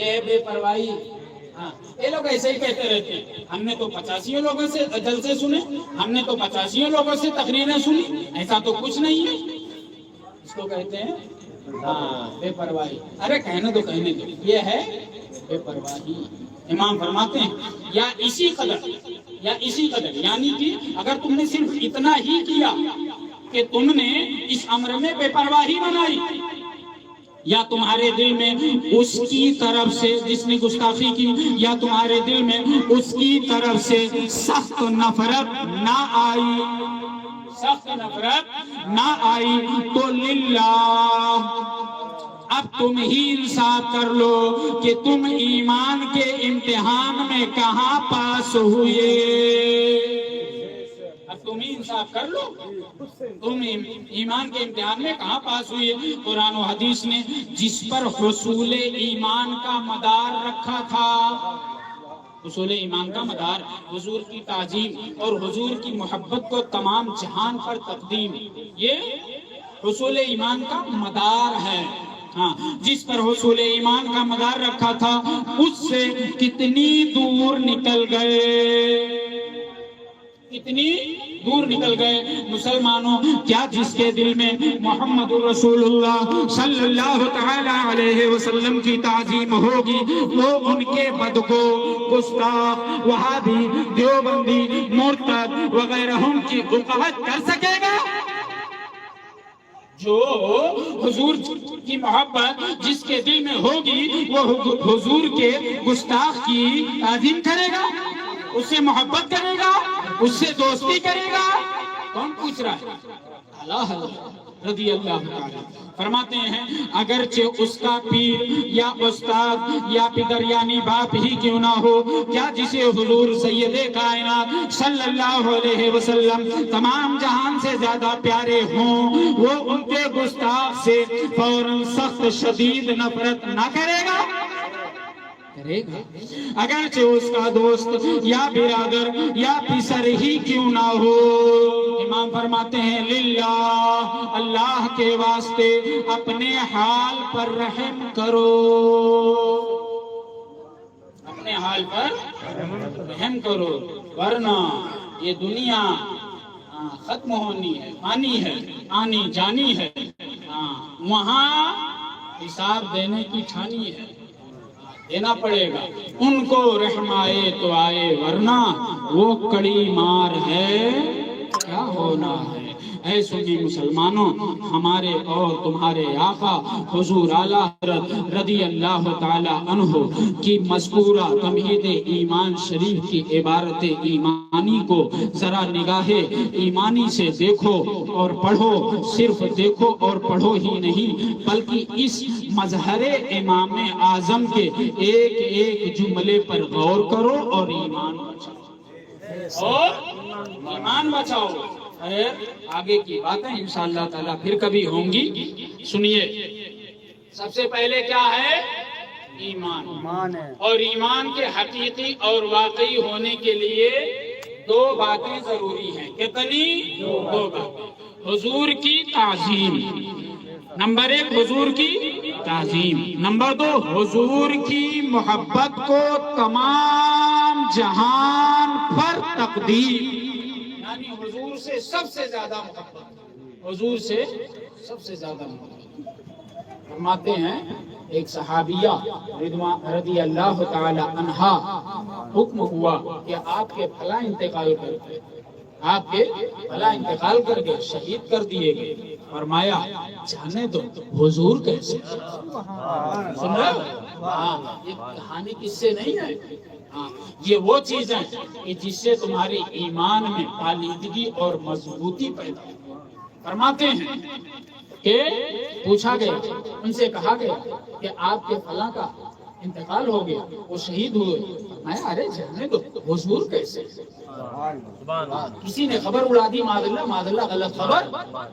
یہ بے پرواہی، ہاں یہ لوگ ایسے ہی کہتے رہتے ہیں، ہم نے تو 85 لوگوں سے جلسے سنے، ہم نے تو 85 لوگوں سے تقریریں سنی، ایسا تو کچھ نہیں ہے، اس کو کہتے ہیں ہاں بے پرواہی، ارے کہنے دو یہ ہے بے پرواہی۔ امام فرماتے ہیں یا اسی قدر یعنی کہ اگر تم نے صرف اتنا ہی کیا کہ تم نے اس امر میں بے پرواہی منائی، یا تمہارے دل میں اس کی طرف سے جس نے گستاخی کی، یا تمہارے دل میں اس کی طرف سے سخت نفرت نہ آئی تو للہ، اب تم ہی انصاف کر لو کہ تم ایمان کے امتحان میں کہاں پاس ہوئے، اب تم ہی انصاف کر لو تم ایمان کے امتحان میں کہاں پاس ہوئے۔ قرآن و حدیث نے جس پر حصول ایمان کا مدار رکھا تھا، حصول ایمان کا مدار حضور کی تعظیم اور حضور کی محبت کو تمام جہان پر تقدیم، یہ حصول ایمان کا مدار ہے، ہاں جس پر حصول ایمان کا مدار رکھا تھا اس سے کتنی دور نکل گئے مسلمانوں، کیا جس کے دل میں محمد رسول اللہ صلی اللہ تعالی علیہ وسلم کی تعظیم ہوگی وہ ان کے بدگو، گستاخ، وہابی، دیوبندی، مرتد وغیرہ کی وقاحت کر سکے گا؟ جو حضور کی محبت جس کے دل میں ہوگی وہ حضور کے گستاخ کی تعظیم کرے گا، اس سے محبت کرے گا، اس سے دوستی کرے گا؟ کون پوچھ رہا ہے؟ اللہ رضی اللہ تعالی فرماتے ہیں اگرچہ اس کا پیر یا استاد یا پدر یعنی باپ ہی کیوں نہ ہو، کیا جسے حضور سید کائنات صلی اللہ علیہ وسلم تمام جہان سے زیادہ پیارے ہوں وہ ان کے گستاخ سے فوراً سخت شدید نفرت نہ کرے گا؟ اگرچہ اس کا دوست یا برادر یا پسر ہی کیوں نہ ہو۔ امام فرماتے ہیں للہ، اللہ کے واسطے اپنے حال پر رحم کرو، اپنے حال پر رحم کرو، ورنہ یہ دنیا ختم ہونی ہے، فانی ہے، آنی جانی ہے، وہاں حساب دینے کی ٹھانی ہے، دینا پڑے گا، ان کو رحم آئے تو آئے ورنہ وہ کڑی مار ہے کیا ہونا ہے۔ اے سنی مسلمانوں، ہمارے اور تمہارے آقا حضور اعلیٰ حضرت رضی اللہ تعالی عنہ کی مذکورہ تمہید ایمان شریف کی عبارت ایمانی کو ذرا نگاہ ایمانی سے دیکھو اور پڑھو، صرف دیکھو اور پڑھو ہی نہیں بلکہ اس مظہر امام اعظم کے ایک ایک جملے پر غور کرو اور ایمان بچاؤ۔ آگے کی باتیں انشاءاللہ تعالیٰ پھر کبھی ہوں گی، سنیے۔ سب سے پہلے کیا ہے؟ ایمان ہے، اور ایمان کے حقیقی اور واقعی ہونے کے لیے دو باتیں ضروری ہیں۔ کتنی؟ دو باتیں۔ حضور کی تعظیم، نمبر 1 حضور کی تعظیم، نمبر 2 حضور کی محبت کو تمام جہان پر تقدیم، یعنی حضور سے سب سے زیادہ محبت، حضور سے سب سے زیادہ محبت۔ فرماتے ہیں ایک صحابیہ رضی اللہ تعالی عنہا حکم ہوا کہ آپ کے فلاں انتقال کر کے شہید کر دیے گئے، فرمایا جانے دو حضور کیسے؟ سن رہے ہو؟ یہ کہانی کس سے نہیں ہے، یہ وہ چیز ہے کہ جس سے تمہارے ایمان میں پالیدگی اور مضبوطی پیدا ہو۔ فرماتے ہیں کہ پوچھا گیا، ان سے کہا گیا کہ آپ کے فلاں کا انتقال ہو گیا، وہ شہید ہوئے، میں ارے جانے دو حضور کیسے؟ کسی نے خبر اڑا دی معاذ اللہ غلط خبر.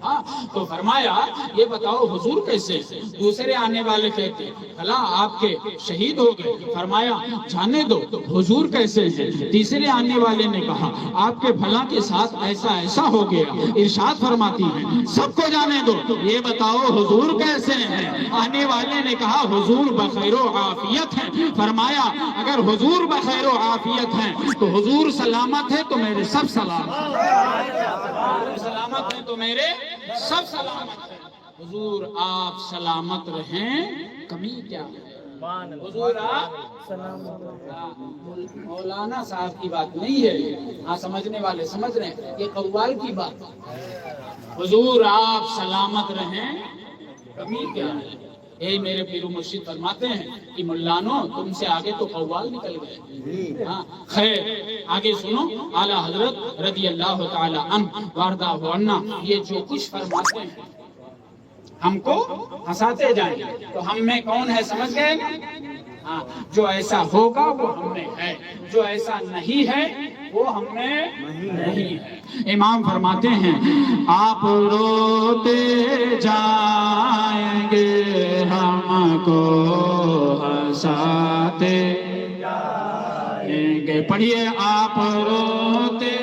ہاں تو فرمایا یہ بتاؤ حضور کیسے. دوسرے آنے والے کہتے فلاں آپ کے شہید ہو گئے. فرمایا جانے دو حضور کیسے ہیں. تیسرے آنے والے نے کہا آپ کے فلاں کے ساتھ ایسا ایسا ہو گیا. ارشاد فرماتی ہیں سب کو جانے دو یہ بتاؤ حضور کیسے ہیں. آنے والے نے کہا حضور بخیر و عافیت ہیں. فرمایا اگر حضور بخیر و عافیت ہیں تو حضور سلامت ہے تو میرے سب سلامت ہیں تو میرے سب سلامت ہیں. حضور آپ سلامت رہیں کمی کیا ہے. حضور آپ مولانا صاحب کی بات نہیں ہے. ہاں سمجھنے والے سمجھ رہے ہیں یہ قوال کی بات. حضور آپ سلامت رہیں کمی کیا ہے. یہی میرے پیر و مرشد فرماتے ہیں کہ ملانو تم سے آگے تو قوال نکل گئے. ہاں خیر آگے سنو. اعلیٰ حضرت رضی اللہ تعالی عنہ وارضہ عنہ یہ جو کچھ فرماتے ہیں ہم کو ہنساتے جائیں تو ہم میں کون ہے سمجھ گئے. ہاں جو ایسا ہوگا وہ ہم میں ہے, جو ایسا نہیں ہے وہ ہم میں نہیں ہے. امام فرماتے ہیں آپ روتے جائیں گے ہم کو ہنساتے جائیں گے. پڑھیے آپ روتے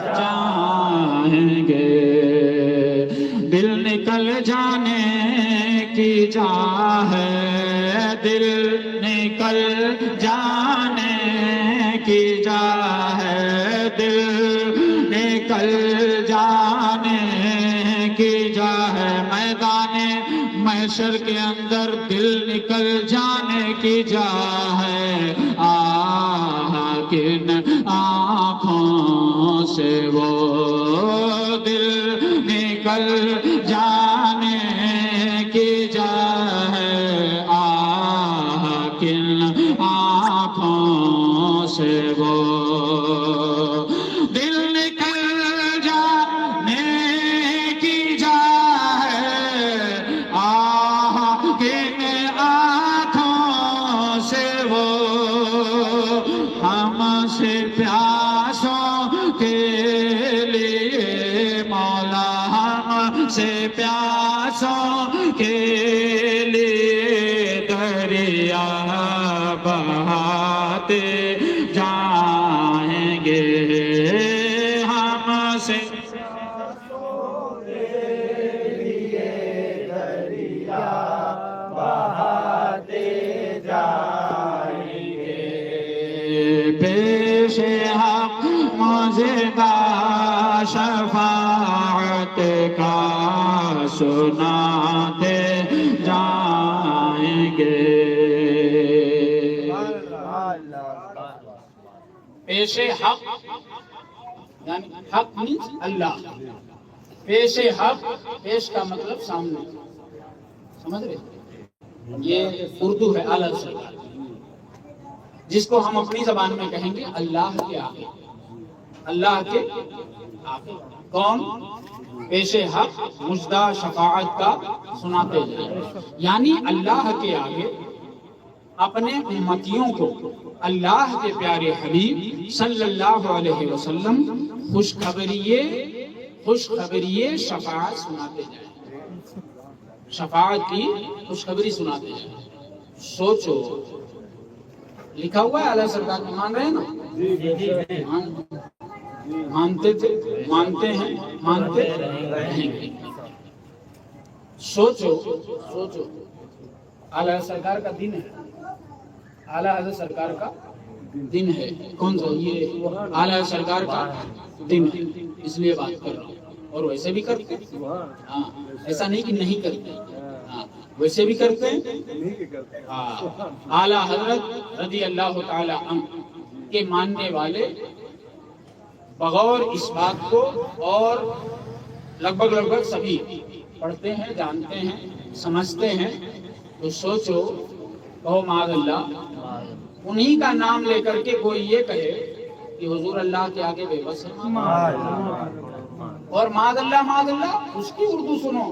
جائیں گے. دل نکل جانے کی چاہ ہے, دل نکل جانے کی چاہ ہے, دل نکل جانے کی چاہ ہے. میدان محشر کے اندر دل نکل جانے کی چاہ ہے. کن آنکھوں سے وہ دل نکل جانے کی چاہ ہے. کن آنکھوں سے وہ دل نکل جانے کی چاہ ہے. کن آنکھوں سے وہ ہم سے پیاسوں کے لیے مولا ہم سے پیاسوں کے لیے دریا بہاتے جائیں گے. ہم سے پیاسوں کے لیے دریا بہاتے جائیں گے. پیش حق موجودہ شفاعت کا سناتے جائیں گے. پیش حق یعنی حق مینز اللہ. پیش حق, پیش کا مطلب سامنے, سمجھ رہے. یہ اردو ہے اعلیٰ سرکار, جس کو ہم اپنی زبان میں کہیں گے اللہ کے آگے. اللہ کے آگے کون پیش حق مجدہ شفاعت کا سناتے جائیں. یعنی اللہ کے آگے اپنے امتیوں کو اللہ کے پیارے حبیب صلی اللہ علیہ وسلم خوشخبری شفاعت سناتے جائیں. شفاعت کی خوشخبری سناتے جائیں. سوچو لکھا ہوا ہے اعلیٰ سرکار میں, مان رہے ہیں نا. مانتے تھے, مانتے ہیں, مانتے رہیں گے. سوچو اعلیٰ سرکار کا دن ہے, اعلیٰ حضرت سرکار کا دن ہے. کون سا یہ اعلیٰ سرکار کا دن ہے, اس لیے بات کر رہا ہوں. اور ویسے بھی کرتے ہیں, ہاں ایسا نہیں کہ نہیں کرتے, ہاں ویسے بھی کرتے ہیں. اعلیٰ حضرت رضی اللہ تعالی عنہ کے ماننے والے بغور اس بات کو اور لگ بھگ سبھی پڑھتے ہیں, جانتے ہیں, سمجھتے ہیں. تو سوچو کہو معاذ اللہ, انہی کا نام لے کر کے کوئی یہ کہے کہ حضور اللہ کے آگے بے بس ہے. اور معاذ اللہ اس کی اردو سنو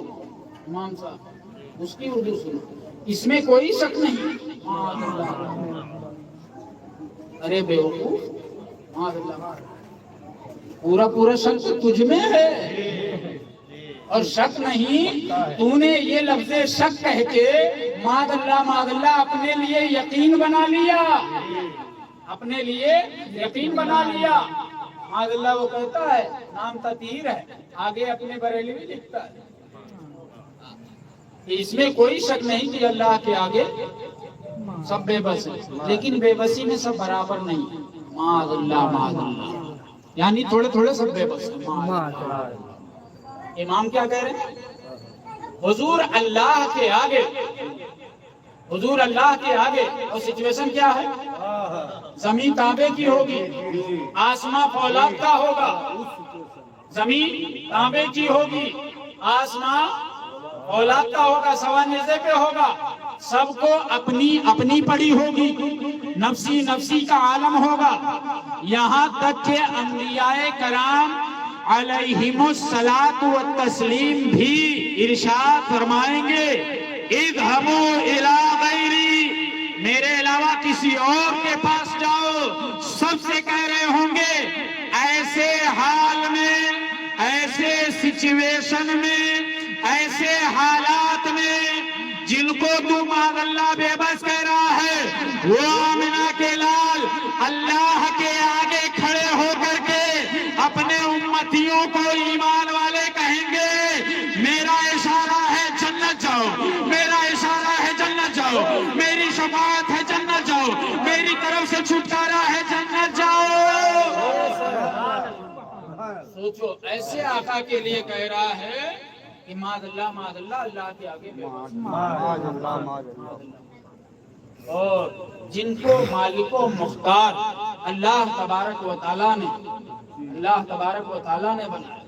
امام صاحب, اس کی اردو سنو, اس میں کوئی شک نہیں. ارے بیوقوف، پورا پورا شک تجھ میں ہے، اور شک نہیں، تو نے یہ لفظ شک کہہ کے معاذ اللہ اپنے لیے یقین بنا لیا، اپنے لیے یقین بنا لیا۔ معاذ اللہ وہ کہتا ہے نام تطہیر ہے، آگے اپنے بریلوی لکھتا ہے کہ اس میں کوئی شک نہیں کہ اللہ کے آگے سب بے بس ہے، لیکن بے بسی میں سب برابر نہیں ہے۔ معاذ اللہ، یعنی تھوڑے تھوڑے سب بے بس ہیں۔ امام کیا کہہ رہے ہیں؟ حضور اللہ کے آگے، حضور اللہ کے آگے، اور سچویشن کیا ہے؟ زمین تانبے کی ہوگی، آسمان فولاد کا ہوگا، زمین تانبے کی ہوگی، آسمان فولاد کا ہوگا، سوا نیزے پہ ہوگا، سب کو اپنی اپنی پڑی ہوگی، نفسی نفسی کا عالم ہوگا، یہاں تک کہ انبیاء کرام علیہم الصلاۃ والتسلیم بھی ارشاد فرمائیں گے اذهبوا الی غیری، میرے علاوہ کسی اور کے پاس جاؤ۔ سب سے کہہ رہے ہوں گے ایسے حال میں، ایسے سچویشن میں، ایسے حالات میں جن کو تو معاذ اللہ بے بس کہہ رہا ہے، وہ آمنہ کے لال اللہ کے آگے کھڑے ہو کر کے اپنے امتیوں کو ایمان والے کہیں گے میرا اشارہ ہے جنت جاؤ، میرا اشارہ ہے جنت جاؤ، میری شفاعت ہے جنت جاؤ، میری طرف سے چھٹکارا ہے جنت جاؤ۔ سوچو، ایسے آقا کے لیے کہہ رہا ہے کہ معاذ اللہ اللہ کے آگے بے بس۔ اور جن کو مالک و مختار اللہ تبارک و تعالیٰ نے بنایا،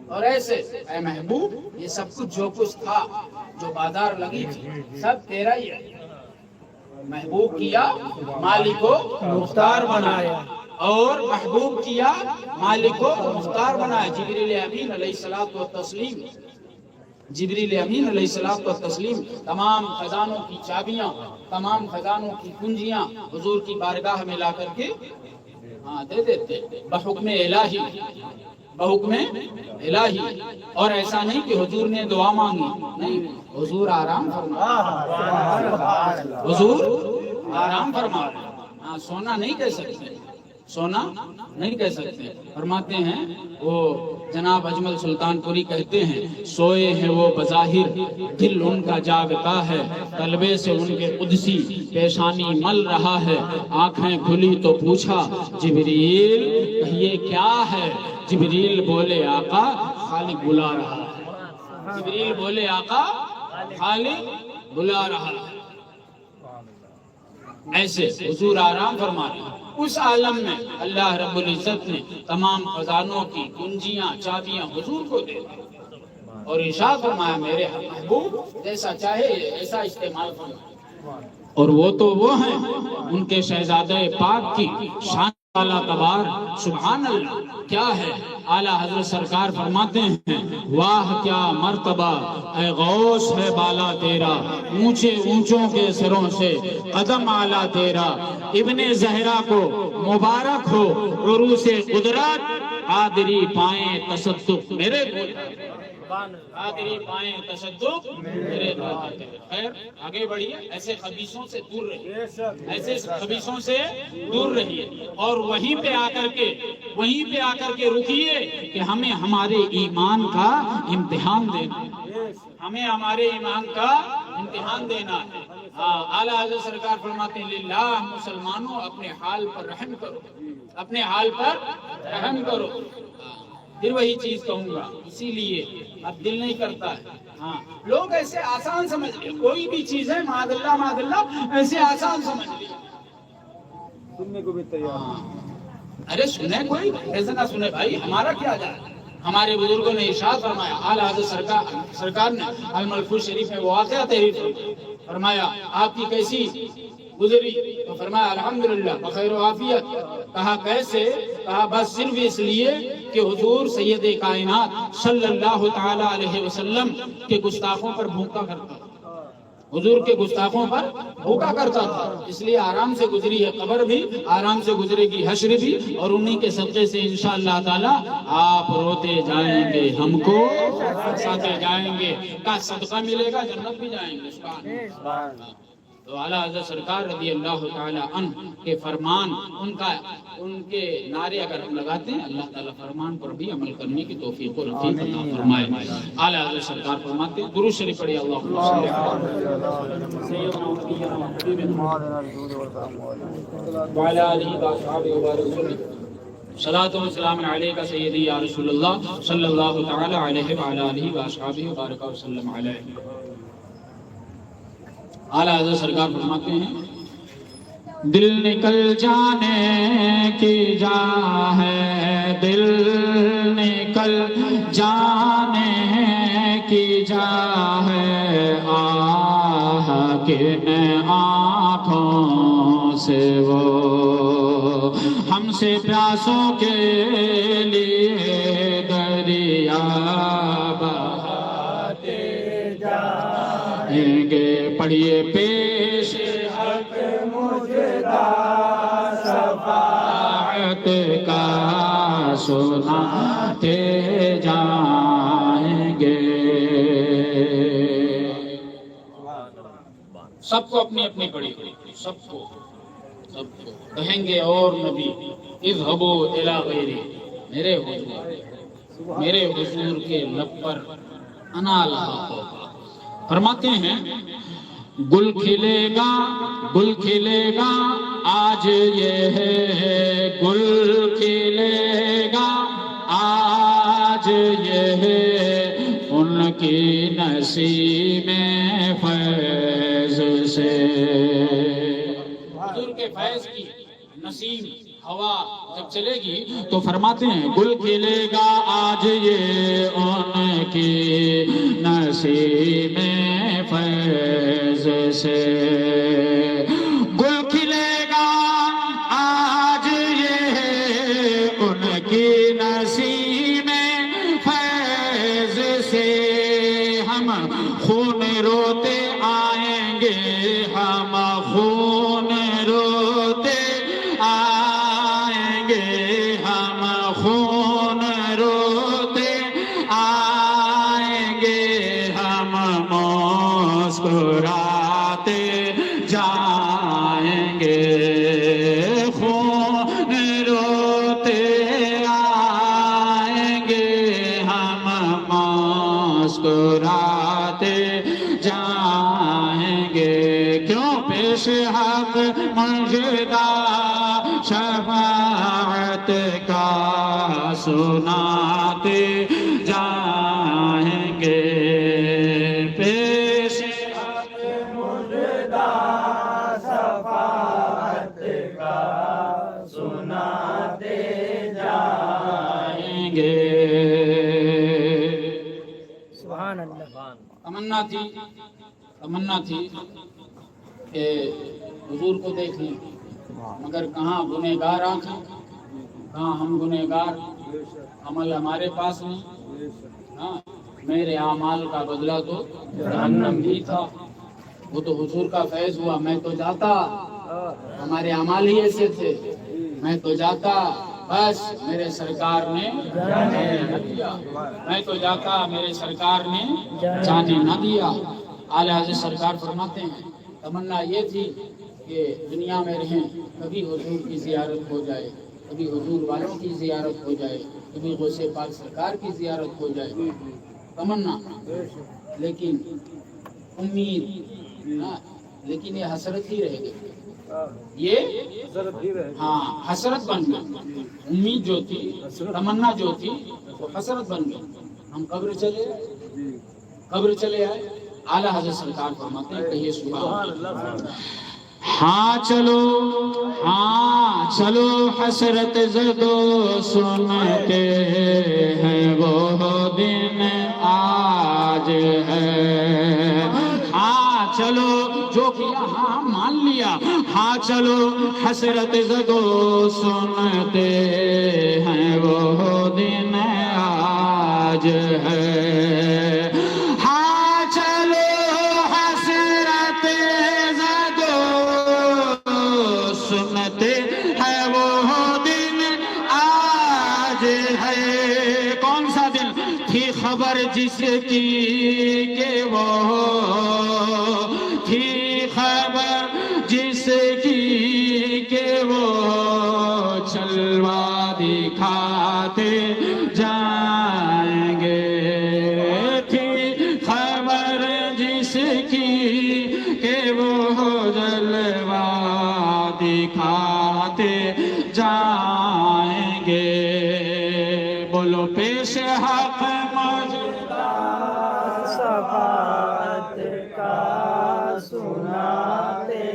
اور ایسے اے محبوب یہ سب کچھ جو کچھ تھا، جو بادار لگی تھی، سب تیرا ہی ہے۔ محبوب کیا مالک و مختار بنایا، اور محبوب کیا مالک و مختار بنایا۔ جبریل امین علیہ الصلوۃ والتسلیم، جبریل امین علیہ الصلوۃ والتسلیم تمام خزانوں کی چابیاں، تمام خزانوں کی کنجیاں حضور کی بارگاہ میں لا کر کے دے دیتے بحکم الہی، بحکم الہی۔ اور ایسا نہیں کہ حضور نے دعا مانگی، نہیں، حضور آرام فرما، حضور آرام فرما۔ سونا نہیں کہہ سکتے، سونا نہیں کہہ سکتے۔ فرماتے ہیں وہ جناب اجمل سلطان پوری کہتے ہیں سوئے ہیں وہ بظاہر، دل ان کا جاگتا ہے، قلبے سے ان کے قدسی پیشانی مل رہا ہے، آنکھیں کھلی تو پوچھا جبریل یہ کیا ہے؟ جبریل بولے آقا خالق بلا رہا ہے، جبریل بولے آقا خالق بلا رہا ہے۔ ایسے حضور آرام فرما رہے ہیں۔ اس عالم میں اللہ رب العزت نے تمام خزانوں کی کنجیاں چابیاں حضور کو دے دی، اور ارشاد فرمایا میرے محبوب جیسا چاہے ایسا استعمال فرمائے۔ اور وہ تو وہ ہیں ان کے شہزادہ پاک کی شان والا تبار سبحان اللہ کیا ہے۔ اعلیٰ حضرت سرکار فرماتے ہیں واہ کیا مرتبہ اے غوث ہے بالا تیرا، اونچے اونچوں کے سروں سے قدم اعلیٰ تیرا، ابن زہرا کو مبارک ہو عروس قدرت، قادری پائیں تصدق میرے قادری پائیں تصدق میرے دعا۔ خیر آگے بڑھیے، ایسے خبیثوں سے دور رہیے، ایسے خبیثوں سے دور رہیے، اور وہیں پہ آ کر کے رکیے کہ ہمیں ہمارے ایمان کا امتحان دینا ہے، ہمیں ہمارے ایمان کا امتحان دینا ہے۔ اعلیٰ حضرت سرکار فرماتے ہیں للہ مسلمانوں اپنے حال پر رحم کرو، اپنے حال پر رحم کرو۔ پھر وہی چیز کہوں گا، اسی لیے اب دل نہیں کرتا ہے۔ لوگ ایسے آسان سمجھ لیا، کوئی بھی چیز ہے معاذ اللہ ایسے آسان سمجھ لیا، سننے کو بھی تیار۔ ارے سنے کوئی ایسے نہ سنے بھائی، ہمارا کیا جائے۔ ہمارے بزرگوں نے ارشاد فرمایا، اعلیٰ حضرت سرکار نے الملفوظ شریف میں وہ واقعہ تحریر فرمایا آپ کی کیسی گزری، تو فرمایا الحمدللہ بخیر و عافیت۔ کہا کیسے؟ کہا بس صرف اس لیے کہ حضور سید کائنات صلی اللہ تعالی علیہ وسلم کے گستاخوں پر بھونکا کرتا، حضور کے گستاخوں پر بھوکا کرتا تھا، اس لیے آرام سے گزری ہے قبر بھی، آرام سے گزرے گی حشر بھی، اور انہی کے صدقے سے انشاءاللہ تعالی آپ روتے جائیں گے، ہم کو ہنساتے جائیں گے، کا صدقہ ملے گا، جنت بھی جائیں گے۔ سبحان اللہ۔ تو اعلیٰ حضرت سرکار رضی اللہ تعالی عنہ کے فرمان، ان کے نعرے اگر ہم لگاتے ہیں، اللہ تعالیٰ فرمان پر بھی عمل کرنے کی توفیق و لطیف عطا فرمائے۔ اعلیٰ حضرت سرکار فرماتے ہیں، درود شریف پڑھیے، اللہم صلی علی سیدنا و نبینا و حبیبنا وعلی آلہ وصحبہ وبارک وسلم۔ صلاۃ و سلام علیک سیدی یا رسول اللہ صلی اللہ تعالی علیہ وعلی آلہ وصحبہ وبارک وسلم علیہ۔ اعلیٰ حضرت سرکار فرماتے ہیں، دل نکل جانے کی جا ہے، دل نکل جانے کی جا ہے، آہ کن آنکھوں سے وہ ہم سے پیاسوں کے لیے دریا بہاتے جائیں گے۔ پڑھیے پیش حق مجدہ شفاعت کا سناتے جائیں گے۔ سب کو اپنی اپنی پڑھی، سب کو کہیں گے، اور نبی اذهبوا الی غیری، میرے حضور کے لب پر انا لہا ہوگا۔ فرماتے ہیں، گل کھلے گا، گل کھلے گا، آج یہ ہے، گل کھلے گا آج یہ ہے، ان کی نسیم فیض سے، حضور کے فیض کی نسیم ہوا جب چلے گی تو فرماتے ہیں، گل کھلے گا آج یہ ان کی نسیم فیض سے، گل کھلے گا آج یہ ان کی نسیم فیض سے، ہم خون روتے آئیں گے، ہم خون روتے آئیں گے، ہم خون روتے آئیں گے، ہم مسکراتے جائیں گے، خون روتے آئیں گے، ہم مسکراتے جائیں گے، کیوں پیش حق مجدہ شفاعت کا سناتے جائیں گے، پیش حق مجدہ شفاعت کا سناتے جائیں گے۔ سبحان اللہ۔ تمنا تھی کہ حضور کو دیکھ لیں، مگر کہاں گنہگار آنکھیں، کہاں ہم گنہگار، عمل ہمارے پاس نہیں۔ ہاں، میرے اعمال کا بدلہ تو جہنم بھی تھا، وہ تو حضور کا فیض ہوا، میں تو جاتا، ہمارے اعمال ہی ایسے تھے، میں تو جاتا، بس میرے سرکار نے جانے نہ دیا، میں تو جاتا، میرے سرکار نے جانے نہ دیا۔ اعلیٰ حضرت سرکار فرماتے ہیں، تمنا یہ تھی کہ دنیا میں رہیں، کبھی حضور کی زیارت ہو جائے، کبھی حضور والوں کی زیارت ہو جائے، کبھی غوث پاک سرکار کی زیارت ہو جائے، تمنا، لیکن امید، لیکن یہ حسرت ہی رہ گئی، یہ ہاں حسرت بن گئی، امید جو تھی، تمنا جو تھی، وہ حسرت بن گئی۔ ہم قبر چلے آئے، اعلیٰ حضرت سرکار فرماتے ہیں، کہیے سبحان اللہ۔ ہاں چلو حسرت زدو سنتے ہیں، وہ دن آج ہے، ہاں چلو جو کیا ہاں مان لیا، ہاں چلو حسرت زدو سنتے ہیں، وہ دن آج ہے، ہاں چلو حسرت کہ وہ تھی خبر جس کی کہ وہ چلوا دکھاتے جائیں گے، تھی خبر جس کی کہ وہ جلوہ دکھاتے جائیں گے۔ بولو پیش حق موجودہ شفاعت کا سناتے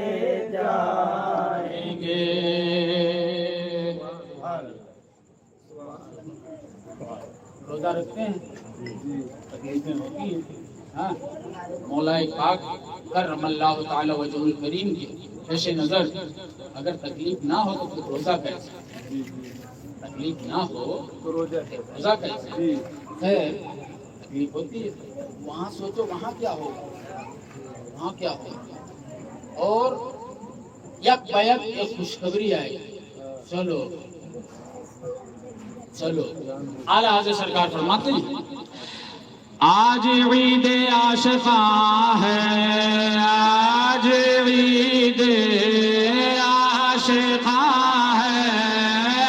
جائیں گے۔ روزہ رکھتے ہیں، تکلیفیں ہوتی ہیں، ہاں مولا پاک کرم اللہ تعالی وجہ الکریم کے پیش نظر اگر تکلیف نہ ہو تو پھر روزہ کیسے؟ تکلیف نہ ہو تو روزہ کیسے؟ خیر تکلیف ہوتی ہے، وہاں سوچو وہاں کیا ہوگا، وہاں کیا ہوگا، اور یک بیک ایک خوشخبری آئے گی، چلو چلو۔ اعلیٰ حضرت سرکار فرماتے ہیں آج عید عاشقاں ہے، آج عید عاشقاں ہے،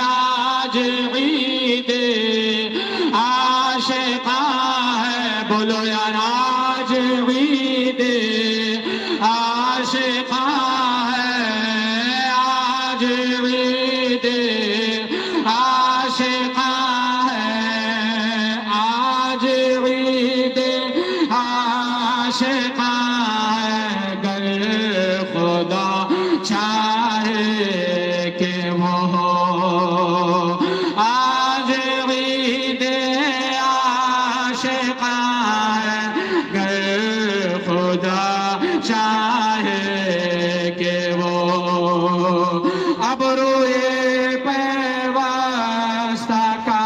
آج عید عاشقاں ہے، بولو یار آج عید عاشقاں ہے، آج عید عاشقاں ہے، آج عید عاشقاں ہے، گر خدا چاہے کہ وہ ہو، آج عید عاشقاں ہے، گر خدا چاہے کہ وہ اب روئے پیوستہ کا،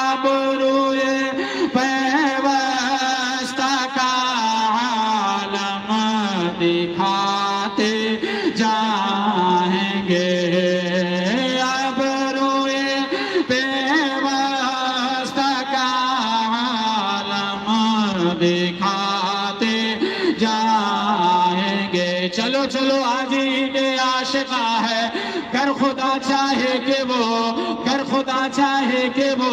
اب روئے پیوستہ کا عالم دکھاتے جائیں گے، اب روئے پیوستہ کا عالم دکھاتے جائیں گے۔ چلو چلو آج عید عاشقاں ہے، گر خدا چاہے کہ وہ، گر خدا چاہے کہ وہ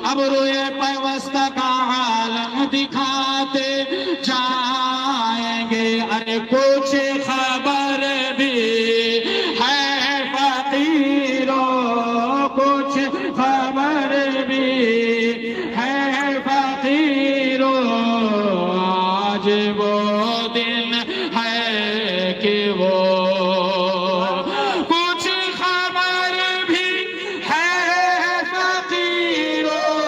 اب روئے پیوستہ کا عالم دکھاتے جائیں گے۔ ارے کچھ خبر بھی ہے فقیروں، کچھ خبر بھی ہے فقیروں، آج وہ دن ہے کہ وہ کچھ خبر بھی ہے فقیروں،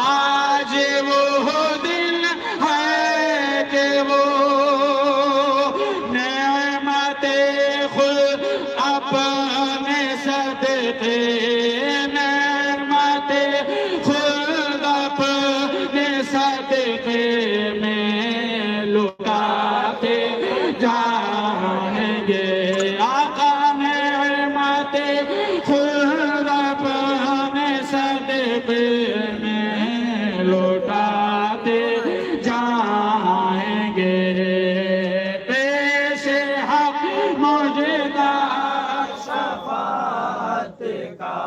آج وہ دن ہے کہ وہ نعمت خود اپنے صدقے، نعمت خود اپنے صدقے میں لٹاتے جائیں گے، آقا نعمت خود اپنے صدقے میں لٹاتے جائیں گے، پیش حق موجودہ شفاعت کا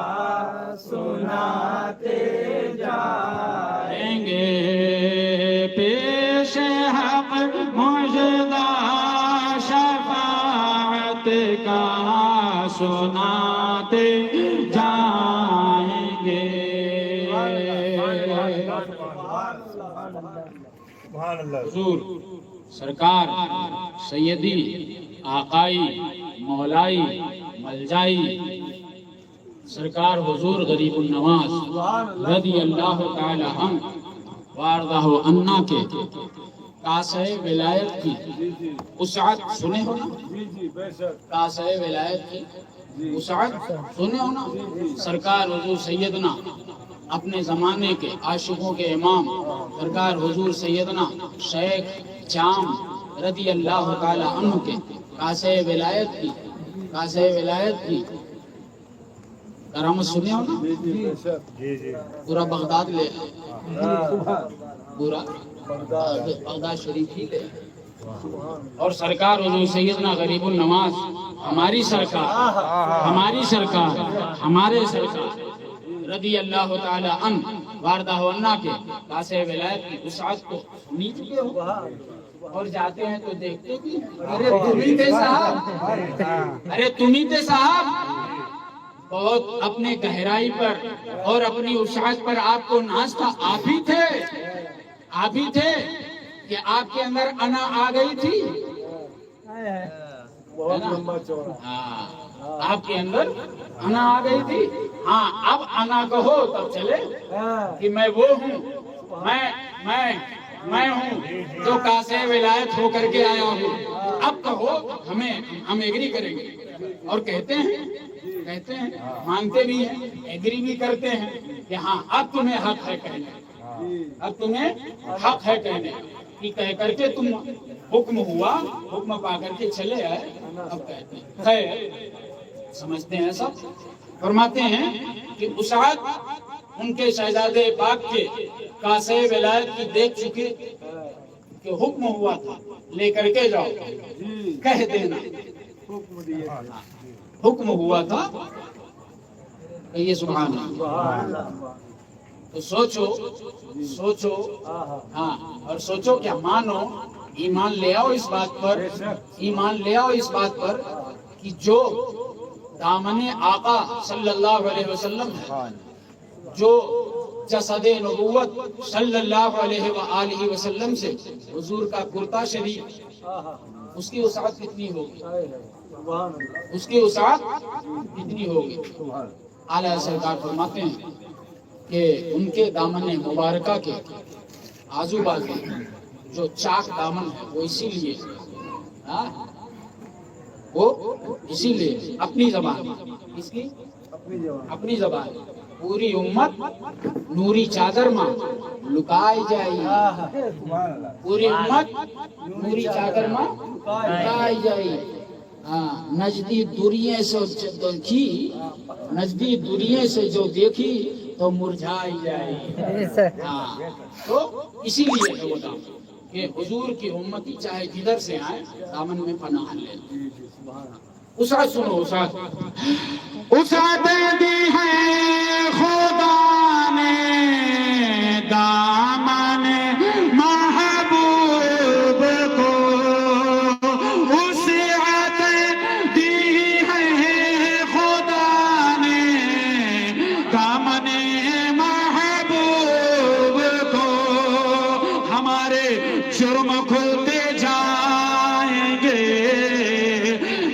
سناتے جائیں گے، پیش حق موجودہ شفاعت کا سناتے جائیں گے۔ حضور سرکار سیدی آقائی مولائی ملجائی سرکار حضور غریب النواز رضی اللہ تعالی عنہ وارضہ عنہ کے کاسہ ولایت کی وسعت سنے ہو نا، کاسہ ولایت کی وسعت سنے ہو نا، سرکار حضور سیدنا اپنے زمانے کے عاشقوں کے امام سرکار حضور سیدنا شیخ جام رضی اللہ تعالی عنہ کے کاسہ ولایت کی کرامت سنے ہو نا؟ جی جی پورا بغداد لے آئے، سبحان پورا بغداد شریف ہی لے آئے۔ اور سرکار حضور سیدنا غریب النواز ہماری سرکار ہمارے سرکار رضی اللہ تعالی عنہ واردہ عنہ کے کاسے ولایت کی وسعت کو سنی چکے ہو، اور جاتے ہیں تو دیکھتے بھی ارے تم ہی تھے صاحب، بہت اپنے گہرائی پر اور اپنی وسعت پر آپ کو ناز تھا، آپ ہی تھے کہ آپ کے اندر انا آ گئی تھی، بہت لمبا چوڑا ہاں آپ کے اندر انا آ گئی تھی، ہاں اب انا کہو تب چلے کہ میں وہ ہوں، میں ہوں جو کاسے ولایت ہو کر کے آیا ہوں، اب کہو ہم ایگری کریں گے، اور کہتے ہیں مانتے بھی ہیں، ایگری بھی کرتے ہیں کہ ہاں اب تمہیں حق ہے کہنے، کہ کہہ کر کے تم حکم پا کر کے چلے آئے، اب کہتے ہیں خیر سمجھتے ہیں سب، فرماتے ہیں کہ وسعت ان کے شہزادے پاک کے کاسے ولایت کی دیکھ چکے کہ حکم ہوا تھا لے کر کے جاؤ، کہہ دینا حکم ہوا تھا، کہیے سبحان اللہ۔ تو سوچو ہاں، اور سوچو کیا مانو، ایمان لے آؤ اس بات پر کہ جو دامن آقا صلی اللہ علیہ وسلم ہے، جو جسد نبوت صلی اللہ علیہ وآلہ وسلم سے حضور کا کرتا شریف، اس کی وسعت کتنی ہوگی، اعلیٰ سرکار فرماتے ہیں کہ ان کے دامن مبارکہ کے آزو بازو جو چاک دامن ہے وہ اسی لیے اپنی زبان، اس کی اپنی زبان، پوری امت نوری چادر ماں لکائی جائی، پوری امت نوری چادر ماں لکائی جائی، نجدی دوریے سے جو دیکھی تو مرجھائی جائے، تو اسی لیے ہے وہ دامن کہ حضور کی امتی چاہے جدھر سے آئے دامن میں پناہ لے۔ وسعت سنو، وسعت دی ہے خدا نے دامن محبوب کو، وسعت دی ہے خدا نے دامن محبوب کو، ہمارے جرم کھلتے جائیں گے،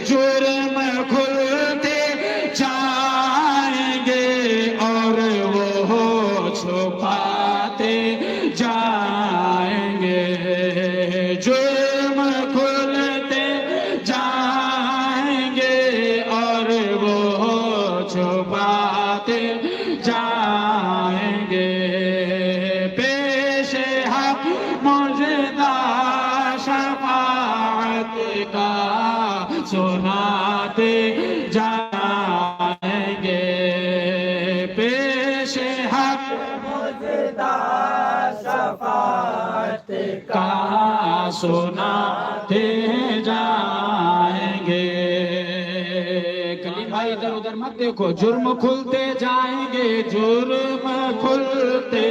جرم کھلتے جائیں گے، اور وہ چھپاتے جائیں گے، جرم کھلتے جائیں گے، اور وہ چھپاتے جائیں گے، پیش حق مجدہ شفاعت کا سناتے جائیں گے، پیش حق مجدہ شفاعت کا سناتے جائیں گے۔ کلیم بھائی ادھر ادھر مت دیکھو، جرم کھلتے جائیں گے، جرم کھلتے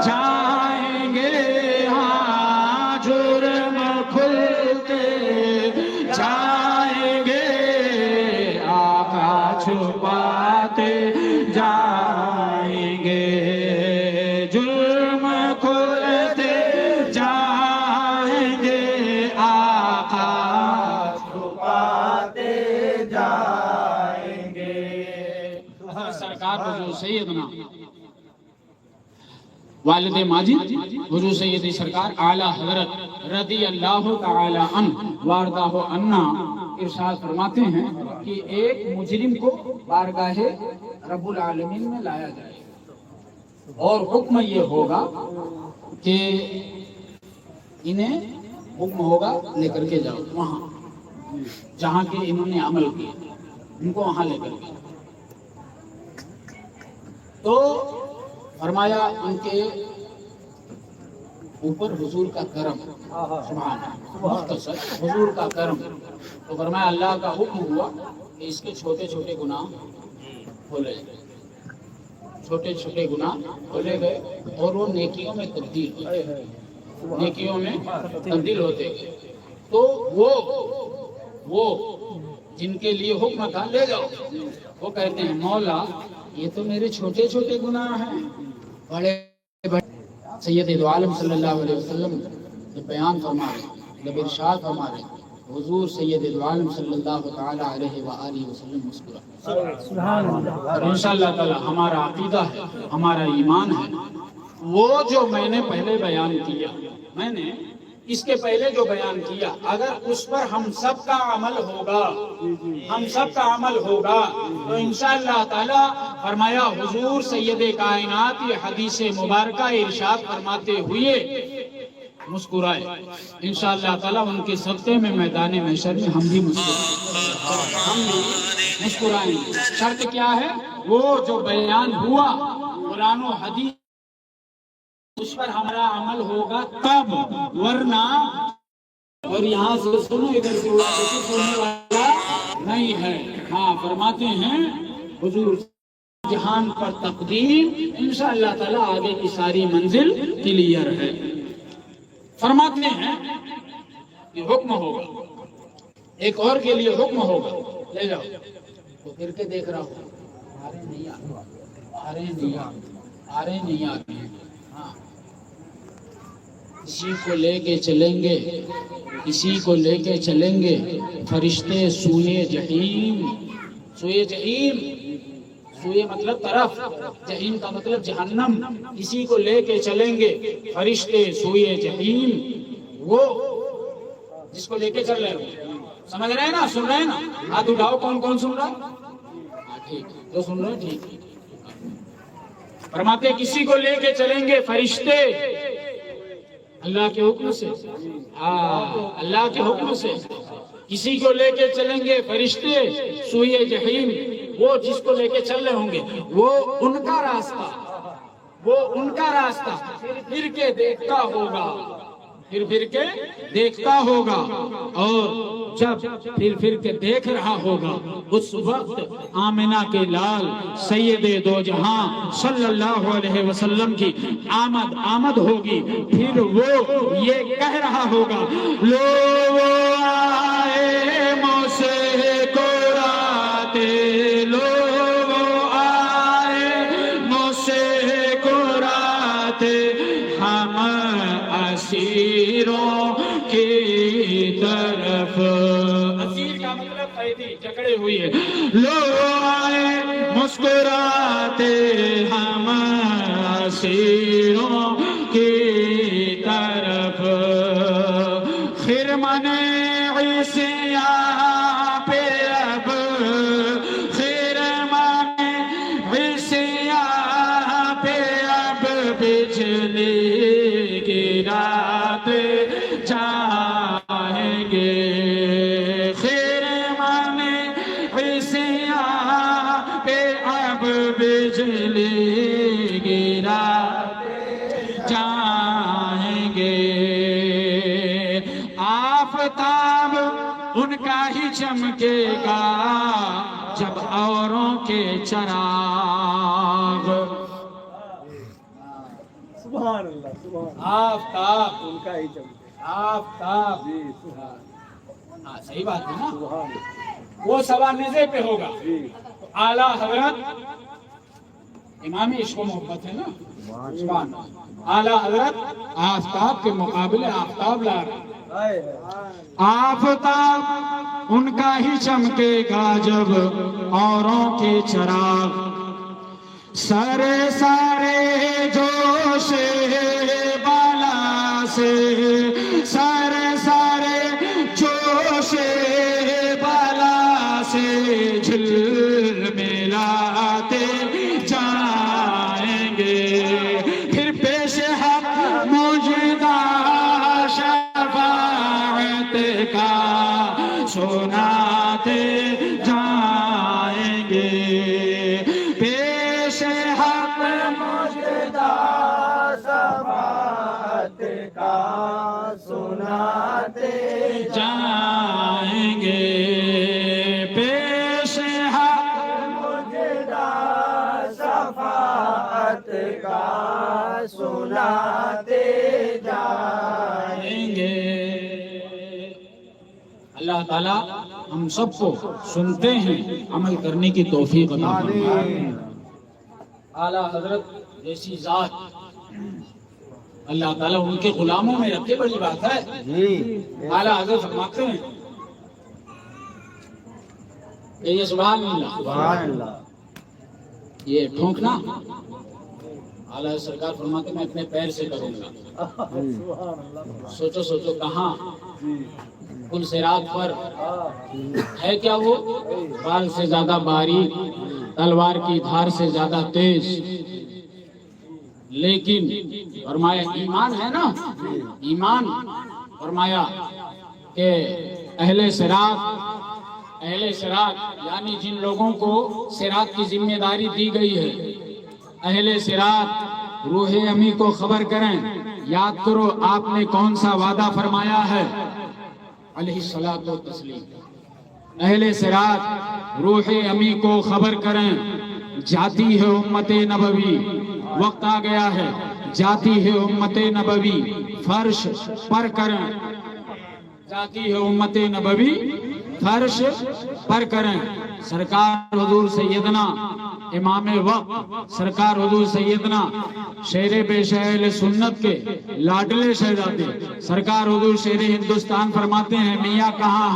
جائیں گے، ہاں جرم کھلتے جائیں گے، آقا چھپاتے جائیں گے، جرم کھلتے جائیں گے، آقا چھپاتے جائیں گے۔ سرکار حضور سیدنا والد ماجد حضور سید سرکار اعلیٰ حضرت رضی اللہ تعالی عنہ واردہ عنہ ارشاد فرماتے ہیں کہ ایک مجرم کو بارگاہ رب العالمین میں لایا جائے، اور حکم یہ ہوگا کہ انہیں حکم ہوگا لے کر کے جاؤ وہاں جہاں کے انہوں نے عمل کیا، ان کو وہاں لے کر کے، تو فرمایا ان کے اوپر حضور کا کرم، سبحان اللہ، مختصر حضور کا کرم، تو فرمایا اللہ کا حکم ہوا کہ اس کے چھوٹے چھوٹے گناہ کھولے گئے، چھوٹے چھوٹے گناہ کھولے گئے اور وہ نیکیوں میں تبدیل ہوتے گئے، نیکیوں میں تبدیل ہوتے گئے۔ تو وہ جن کے لیے حکم تھا لے جاؤ، وہ کہتے ہیں مولا یہ تو میرے چھوٹے چھوٹے گناہ ہیں، بڑے بڑے سید دو عالم صلی اللہ علیہ وسلم جب بیان فرما رہے، جب ارشاد فرما رہے، حضور سید دو عالم صلی اللہ تعالی علیہ وآلہ وسلم مسکرا۔ سبحان اللہ۔ اور انشاءاللہ تعالی ہمارا عقیدہ ہے، ہمارا ایمان ہے، وہ جو میں نے پہلے بیان کیا، میں نے اس کے پہلے جو بیان کیا، اگر اس پر ہم سب کا عمل ہوگا، ہم سب کا عمل ہوگا تو انشاءاللہ تعالی فرمایا حضور سید کائنات یہ حدیث مبارکہ ارشاد فرماتے ہوئے مسکرائے، انشاءاللہ تعالی ان کے صدقے میں میدان محشر میں ہم بھی مسکرائیں گے۔ شرط کیا ہے؟ وہ جو بیان ہوا قرآن و حدیث اس پر ہمارا عمل ہوگا تب، ورنہ اور یہاں سے سنو ادھر سے سننے والا نہیں ہے۔ ہاں فرماتے ہیں حضور جہان پر تقدیم، انشاءاللہ تعالی آگے کی ساری منزل کلیئر ہے۔ فرماتے ہیں کہ حکم ہوگا، ایک اور کے لیے حکم ہوگا، لے جاؤ۔ تو پھر کے دیکھ رہا ہوں آرے نہیں آتے ہیں، ہاں کسی کو لے کے چلیں گے، کسی کو لے کے چلیں گے فرشتے سوئے جہیم، سوئے جہیم، سوئے مطلب طرف، جہیم کا مطلب جہنم، کسی کو لے کے چلیں گے فرشتے سوئے جہیم، وہ جس کو لے کے چل رہے ہو، سمجھ رہے ہیں نا، سن رہے ہیں نا؟ ہاتھ اٹھاؤ کون کون سن رہا ہے؟ ہاں ٹھیک ہے، جو سن رہے ہیں ٹھیک ہے۔ فرماتے کسی کو لے کے چلیں گے فرشتے اللہ کے حکم سے، اللہ کے حکم سے کسی کو لے کے چلیں گے فرشتے سوئے جہیم، وہ جس کو لے کے چل رہے ہوں گے وہ ان کا راستہ، وہ ان کا راستہ پھر کے دیکھتا ہوگا، پھر کے دیکھتا ہوگا، اور جب پھر کے دیکھ رہا ہوگا اس وقت آمنہ کے لال سید دو جہاں صلی اللہ علیہ وسلم کی آمد ہوگی، پھر وہ یہ کہہ رہا ہوگا لو آئے موسے کو راتے، لو آئے موسے کو راتے، ہم اسیروں کی طرف، اسیر کا مطلب قیدی، جکڑے ہوئی ہے، لو آئے مسکراتے ہم اسیروں کی طرف، خرمن عیسیٰ پہ اب، خرمن عیسیٰ پہ اب بجلی گراتے جائیں گے، خرمن عیسیٰ پہ اب بجلی گراتے جائیں گے، آفتاب ان کا ہی چمکے گا جب اوروں کے چراغ، سبحان اللہ، سبحان آفتاب ان کا ہی چمکے، آفتاب، جی سبحان، ہاں صحیح بات ہے نا، سبحان اللہ، وہ سوا نزے پہ ہوگا، جی اعلیٰ حضرت امام عشق و محبت ہے نا، سبحان اللہ، اعلیٰ حضرت آفتاب کے مقابلے آفتاب لا رہے، آئے آفتاب ان کا ہی چمکے گا جب اوروں کے چراغ، سارے سارے جوش بالا سے، سارے سارے جوش بالا سے جھل ملاتے جائیں گے، پھر پیش حق مجدہ شفاعت کا سناتے جائیں گے، پیش حق کا سناتے جائیں گے پیش حق مجدہ شفاعت کا سناتے جائیں گے۔ اللہ تعالیٰ ہم سب کو سنتے ہیں عمل کرنے کی توفیق عطا فرمائے۔ اعلیٰ حضرت جیسی ذات اللہ تعالیٰ ان کے غلاموں میں رکھے، بڑی بات ہے۔ اعلیٰ حضرت فرماتے ہیں کہ یہ سبحان اللہ، یہ ٹھونکنا اعلیٰ سرکار فرماتے ہیں میں اپنے پیر سے کروں گا۔ سوچو سوچو کہاں پل صراط پر ہے کیا وہ بال سے زیادہ باریک، تلوار کی دھار سے زیادہ تیز، لیکن فرمایا ایمان ہے نا، ایمان فرمایا کہ اہل صراط یعنی جن لوگوں کو صراط کی ذمہ داری دی گئی ہے، اہل صراط روح امی کو خبر کریں، یاد کرو آپ نے کون سا وعدہ فرمایا ہے، علیہ الصلوۃ والتسلیم۔ اہل صراط روح امی کو خبر کریں، جاتی ہے امت نبوی، وقت آ گیا ہے، جاتی ہے امت نبوی فرش پر کریں، جاتی ہے امت نبوی فرش پر کریں۔ سرکار حضور سیدنا امام وقت، سرکار حضور سیدنا شیر بے شہل سنت کے لاڈلے شہزادے، سرکار حضور شیر ہندوستان فرماتے ہیں میاں کہاں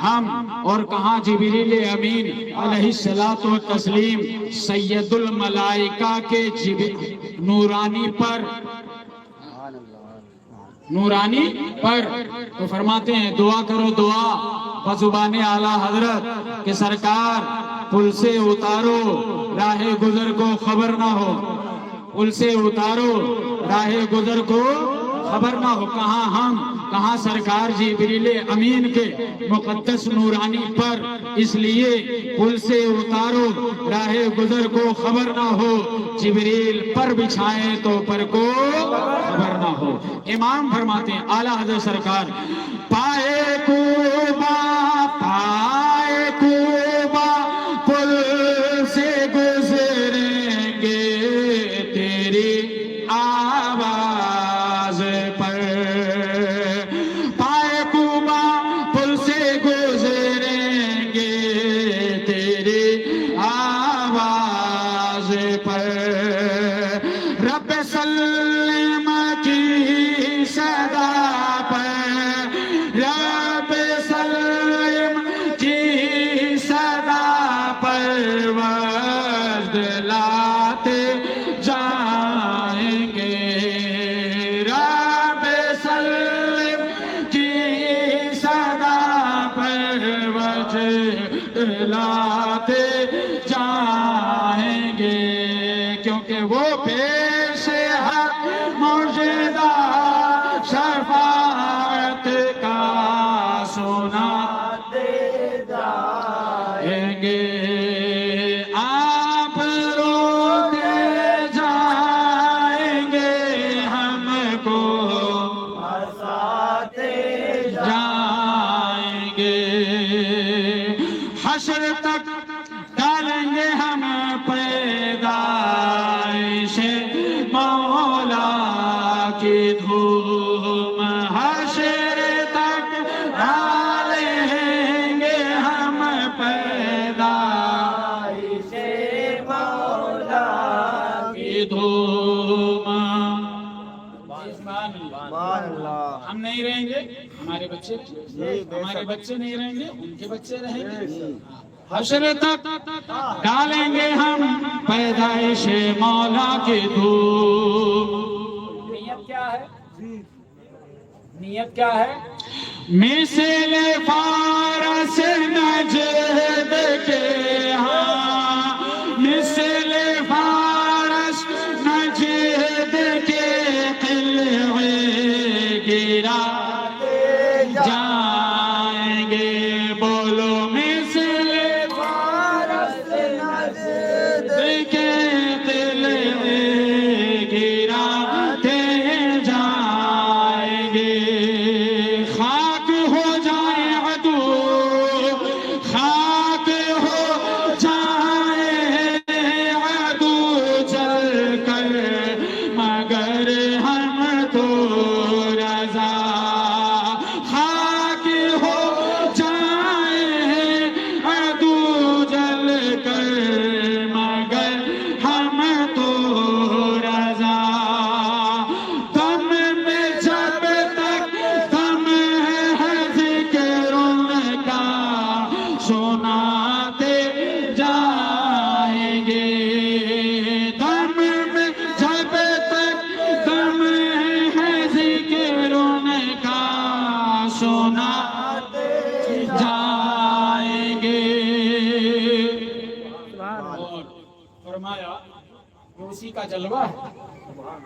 ہم اور کہاں جبریل امین علیہ الصلوۃ والتسلیم سید الملائکہ کے نورانی پر تو فرماتے ہیں دعا کرو دعا بزبان اعلیٰ حضرت کہ سرکار پل سے اتارو راہ گزر کو خبر نہ ہو، پل سے اتارو راہ گزر کو خبر نہ ہو، کہاں ہم کہاں سرکار جبریل امین کے مقدس نورانی پر، اس لیے پل سے اتارو راہ گزر کو خبر نہ ہو، جبریل پر بچھائے تو پر کو خبر نہ ہو۔ امام فرماتے ہیں اعلیٰ حضرت سرکار پائے کوبا پل سے گزریں گے تیری آواز پر، پائے کوبا پل سے گزریں گے تیری آواز پر، رب سلم کی صدا پر، رب سلم کی صدا پر وجد لاتے جائیں گے، رب سلم کی صدا پر وجد لاتے جائیں گے، کیونکہ وہ پیش حق مجدہ شفاعت کا سناتے جائیں گے، آپ روتے جائیں گے ہم کو ہنساتے جائیں گے، حشر تک ڈالیں گے ہم پیدائش مولا کی دھوم، حشر تک ڈالیں گے ہم پیدائش مولا کی دھوم۔ ہم نہیں رہیں گے ہمارے بچے نہیں رہیں گے ان کے بچے رہیں گے، حشر تک ڈالیں گے ہم پیدائش مولا کی دھوم۔ نیت کیا ہے؟ نیت کیا ہے؟ مثل فارس نجد کے ہاں، مثل فارس نجد کے قلعے گراتے جائیں گے، بولو مثل فارس نجد کے قلعے گراتے اسی کا جلوہ ہے.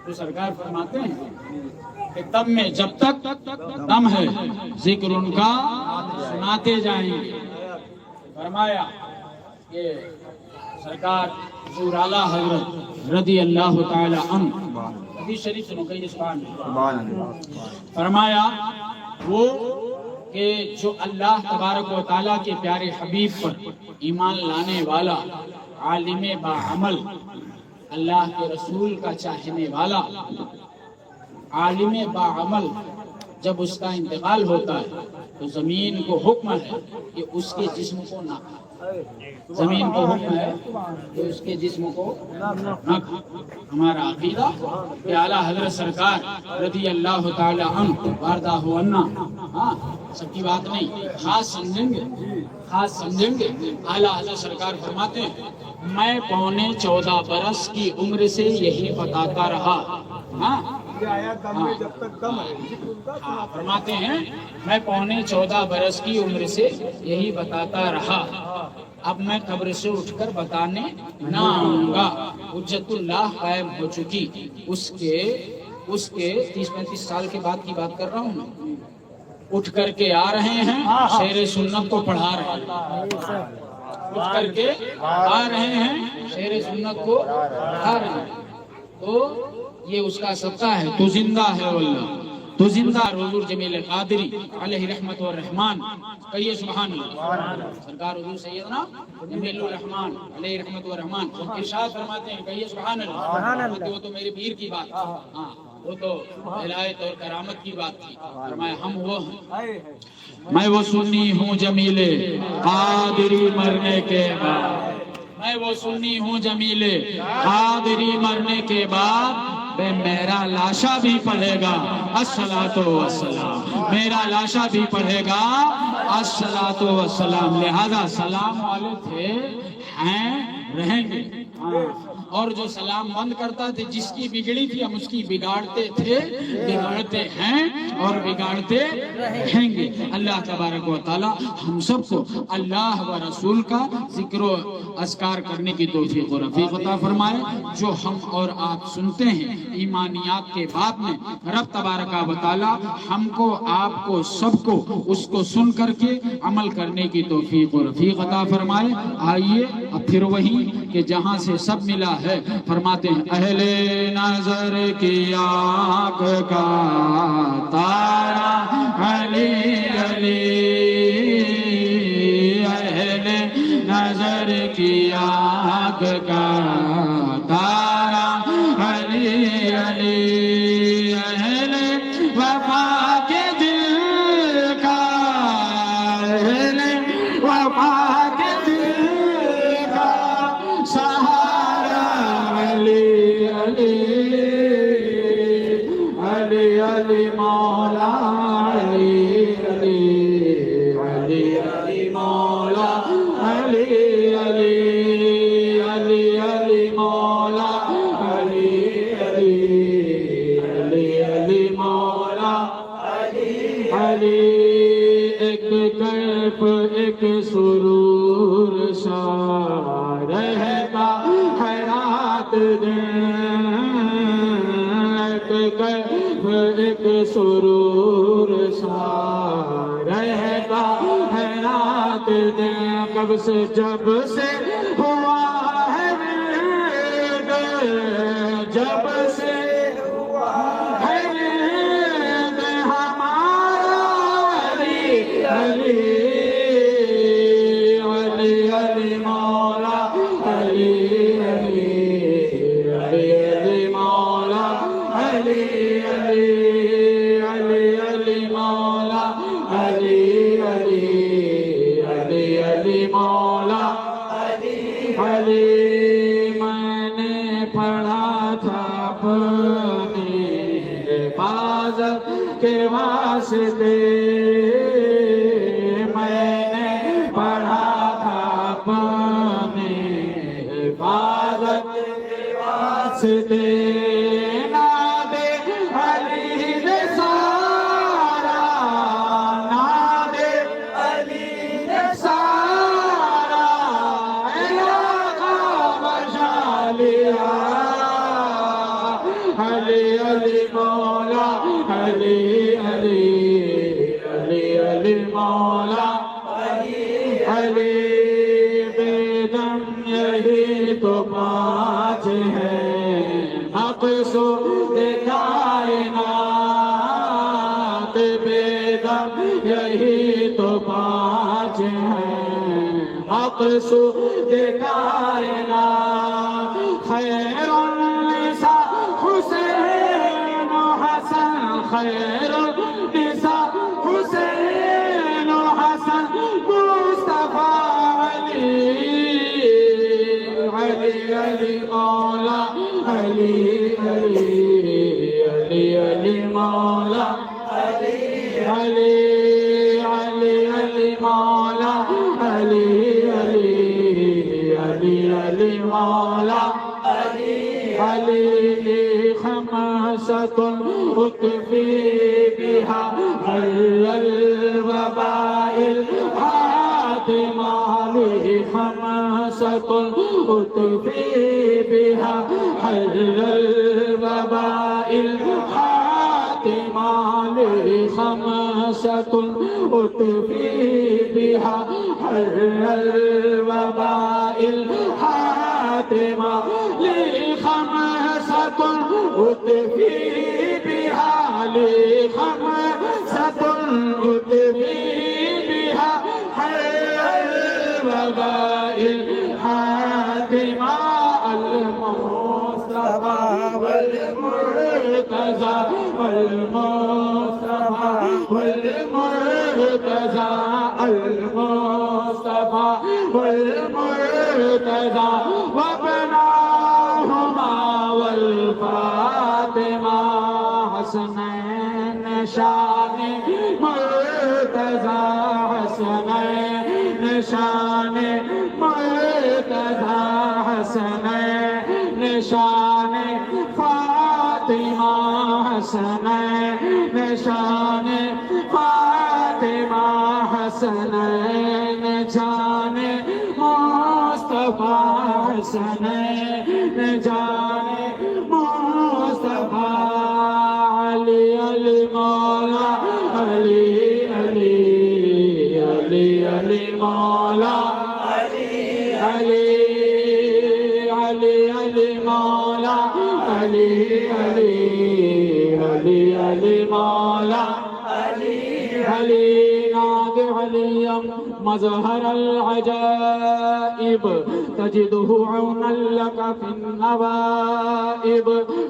تو سرکار فرماتے ہیں کہ تب میں جب تک دم ہے ذکر ان کا سناتے جائیں گے. فرمایا کہ سرکار حضور اعلیٰ حضرت رضی اللہ تعالی عنہ حدیث شریف سنو کہیے سبحان اللہ. فرمایا وہ کہ جو اللہ تبارک و تعالیٰ کے پیارے حبیب پر ایمان لانے والا عالم باعمل اللہ کے رسول کا چاہنے والا عالم باعمل جب اس کا انتقال ہوتا ہے تو زمین کو حکم ہے کہ اس کے جسم کو نہ کھائے. زمین کو حکم ہے کہ اس کے جسم کو نہ کھائے. ہمارا عقیدہ کہ اعلیٰ حضرت سرکار رضی اللہ تعالی عنہ وارضہ عنا سب کی بات نہیں خاص سمجھیں گے. اعلیٰ حضرت سرکار فرماتے ہیں میں 14.25 برس کی عمر سے یہی بتاتا رہا. فرماتے ہیں میں 14.25 برس کی عمر سے یہی بتاتا رہا. اب میں قبر سے اٹھ کر بتانے نہ آؤں گا. حجت اللہ قائم ہو چکی. اس کے 30-35 سال کے بعد کی بات کر رہا ہوں. اٹھ کر کے آ رہے ہیں شعر سنت کو پڑھا رہے ہیں. اٹھ کر کے آ رہے ہیں شعر سنت کو پڑھا رہے ہیں. تو یہ اس کا صدقہ ہے. تو زندہ ہے واللہ تو زندہ. حضور جمیل قادری علیہ رحمت و رحمان کہیے سبحان اللہ. سرکار حضور سیدنا جمیل الرحمان علیہ رحمت و رحمان ارشاد فرماتے ہیں کہیے سبحان اللہ. وہ تو میرے پیر کی بات. وہ تو ولایت اور کرامت کی بات تھی. فرمایا ہم وہ ہیں. میں وہ سنی ہوں جمیل قادری مرنے کے بعد. میں وہ سنی ہوں جمیل قادری مرنے کے بعد بے میرا لاشا بھی پڑھے گا الصلاۃ والسلام. میرا لاشا بھی پڑھے گا الصلاۃ والسلام. لہذا سلام والے تھے ہیں رہیں گے. اور جو سلام بند کرتا تھے جس کی بگڑی تھی ہم اس کی بگاڑتے تھے بگاڑتے ہیں اور بگاڑتے رہیں گے. اللہ تبارک و تعالی ہم سب کو اللہ و رسول کا ذکر و اذکار کرنے کی توفیق و رفیق عطا فرمائے. جو ہم اور آپ سنتے ہیں ایمانیات کے باب میں رب تبارک و تعالی ہم کو آپ کو سب کو اس کو سن کر کے عمل کرنے کی توفیق و رفیق عطا فرمائے. آئیے اب پھر وہی کہ جہاں سے سب ملا ہے فرماتے ہیں اہل نظر کی آنکھ کا تارا علی علی. اہل نظر کی آنکھ کا تارا علی علی. اہل وفا کے دل کا اہل وفا کے دل کا سہارا علی علی. علی علی مولا علی علی. علی علی مولا علی علی. علی علی مولا علی علی. علی علی مولا علی علی. ایک کیف ایک سرور سا رہتا ہے رات دن. ایک کیف ایک سرور سا رہتا ہے رات دن. کب سے جب سے ہوا ہے ورد جب سے ہوا ہے ورد ہمارا علی علی. علی علی مولا علی علی. علی علی مولا علی علی. علی علی مولا علی علی. علی علی مولا علی علی. میں نے پڑھا تھا اپنی حفاظت کے واسطے. میں نے پڑھا تھا اپنی حفاظت کے واسطے. نادے علی نے سارا نادے علی نے سارا علاقہ بچا لیا. علی مولا علی علی علی علی مولا علی بیدم یہی تو پانچ ہیں مقصود کائنات بیدم یہی تو پانچ ہیں مقصود کائنات خیر النساء حسین و حسن خیر النساء حسین و حسن مصطفیٰ علی علی علی مولا علی علی علی علی مولا علی علی علی علی مولا علی علی علی علی مولا علی خمسة أطفي بها غل الوباء الحاتمة علی خمسة أطفي بها غل الوباء الحاتمة علی خمسة أطفي بها غل الوباء الحاتمة لخمسة أطفي بها لخمسة أطفي بها حل الوباء الحاتمة المصطفى والمرتضى والمصطفى والمرتضى المصطفى والمرتضى وابناهما والفاطمة حسنين شان مرتضى حسنين شان مرتضى حسنين شان فاطمة حسنين شان فاطمة حسنين شان مصطفى حسنين جان مصطفى علی علی مولا علی علی علی علی مولا علی علی علی علی مولا علی علی علی علی مولا علی علی ناد علیم مظہر العجائب تجده عونا لك في النوائب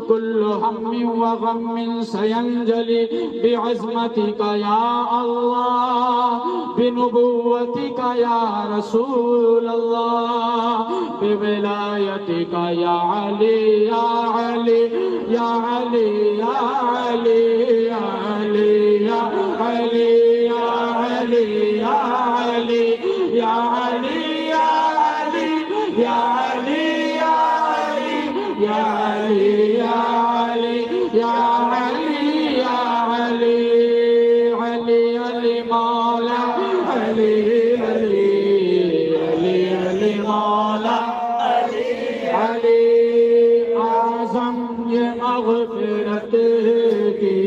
كل هم وغم سينجلي بعزمتك يا الله بنبوتك يا رسول الله بولايتك يا علي يا علي يا علي يا علي يا علي يا علي يا علي يا علي يا علي يا علي يا علي يا علي يا علي يا علي علي علي مولا علي علي علي علي مولا علي علي اعظم یہ مغفرت کی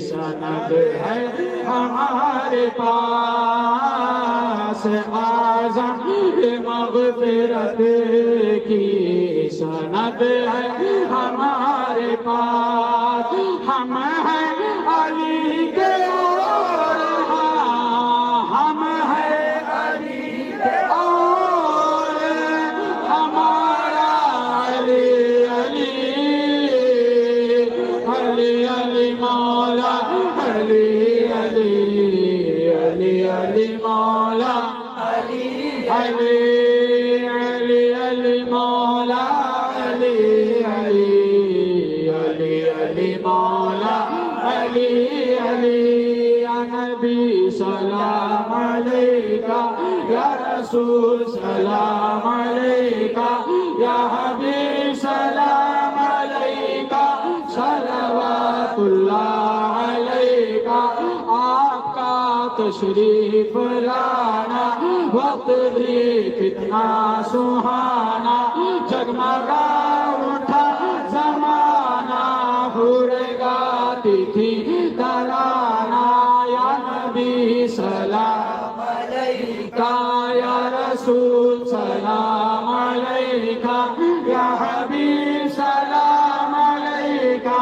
سند ہے ہمارے پاس اعظم یہ مغفرت کی سند ہے ہمارے پاس ہم ہیں علی کے اور ہم ہیں علی کے اور ہمارا علی علی علی علی مولا علی علی علی علی مولا علی علی علی علی مولا علی علی علی علی مولا علی علی یا نبی سلام علیکہ یا رسول سلام علیکہ یا حبیب سلام علیکہ صلوات اللہ علیکہ آپ کا تشریف لانا وقت بھی کتنا سہانا جگمگا اٹھا زمانہ گاتی تھی ترانہ یا نبی سلام علیکہ یا رسول سلام علیکہ یا حبیب سلام علیکہ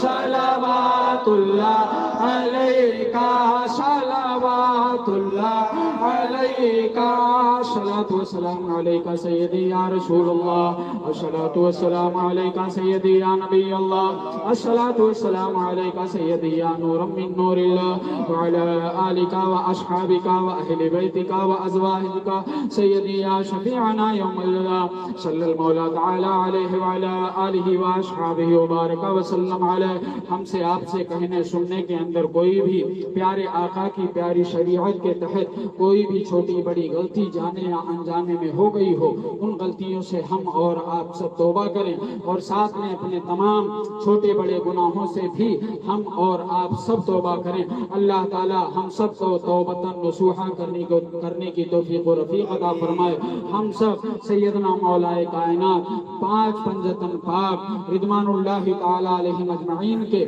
صلوات اللہ علیکہ صلوات اللہ علیکہ الصلاۃ والسلام علیکہ سیدی یا رسول اللہ الصلاۃ والسلام علیکہ سیدی یا نبی اللہ الصلاۃ والسلام علیکہ سیدی یا نور من نور اللہ وعلی آلکہ واصحابکہ واہل بیتکہ وازواجکہ سیدی یا شفیعنا یوم اللہ صلی المولا تعالی علیہ وعلی آلہ واصحابہ وبارک وسلم علیہ. ہم سے آپ سے کہنے سننے کے اندر کوئی بھی پیارے آقا کی پیاری شریعت کے تحت کوئی بھی چھوٹی بڑی غلطی جانے یا انجانے میں ہو گئی ہو، ان غلطیوں سے ہم اور آپ سب توبہ کریں، اور ساتھ میں اپنے تمام چھوٹے بڑے گناہوں سے بھی ہم اور آپ سب توبہ کریں. اللہ تعالی ہم سب کو توبتاً نصوحا کرنے کی توفیق و رفیق عطا فرمائے. ہم سب سیدنا مولا کائنات پاک پنجتن پاک رضوان اللہ تعالی علیہ اجمعین کے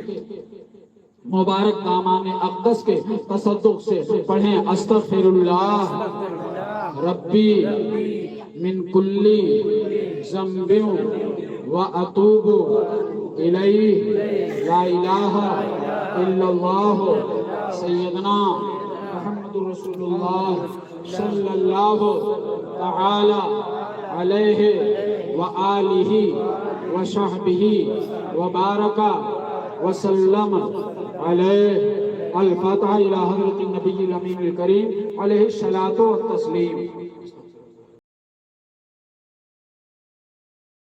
مبارک دامان اقدس کے تصدق سے پڑھیں استغفر اللہ ربی من کل ذنب واتوب الیہ لا الہ الا اللہ سیدنا محمد رسول اللہ صلی اللہ تعالی علیہ وآلہ وصحبہ وبارک وسلم علیہ. الفاتحہ الی حضرت النبی الامین الکریم علیہ الصلاۃ والتسلیم.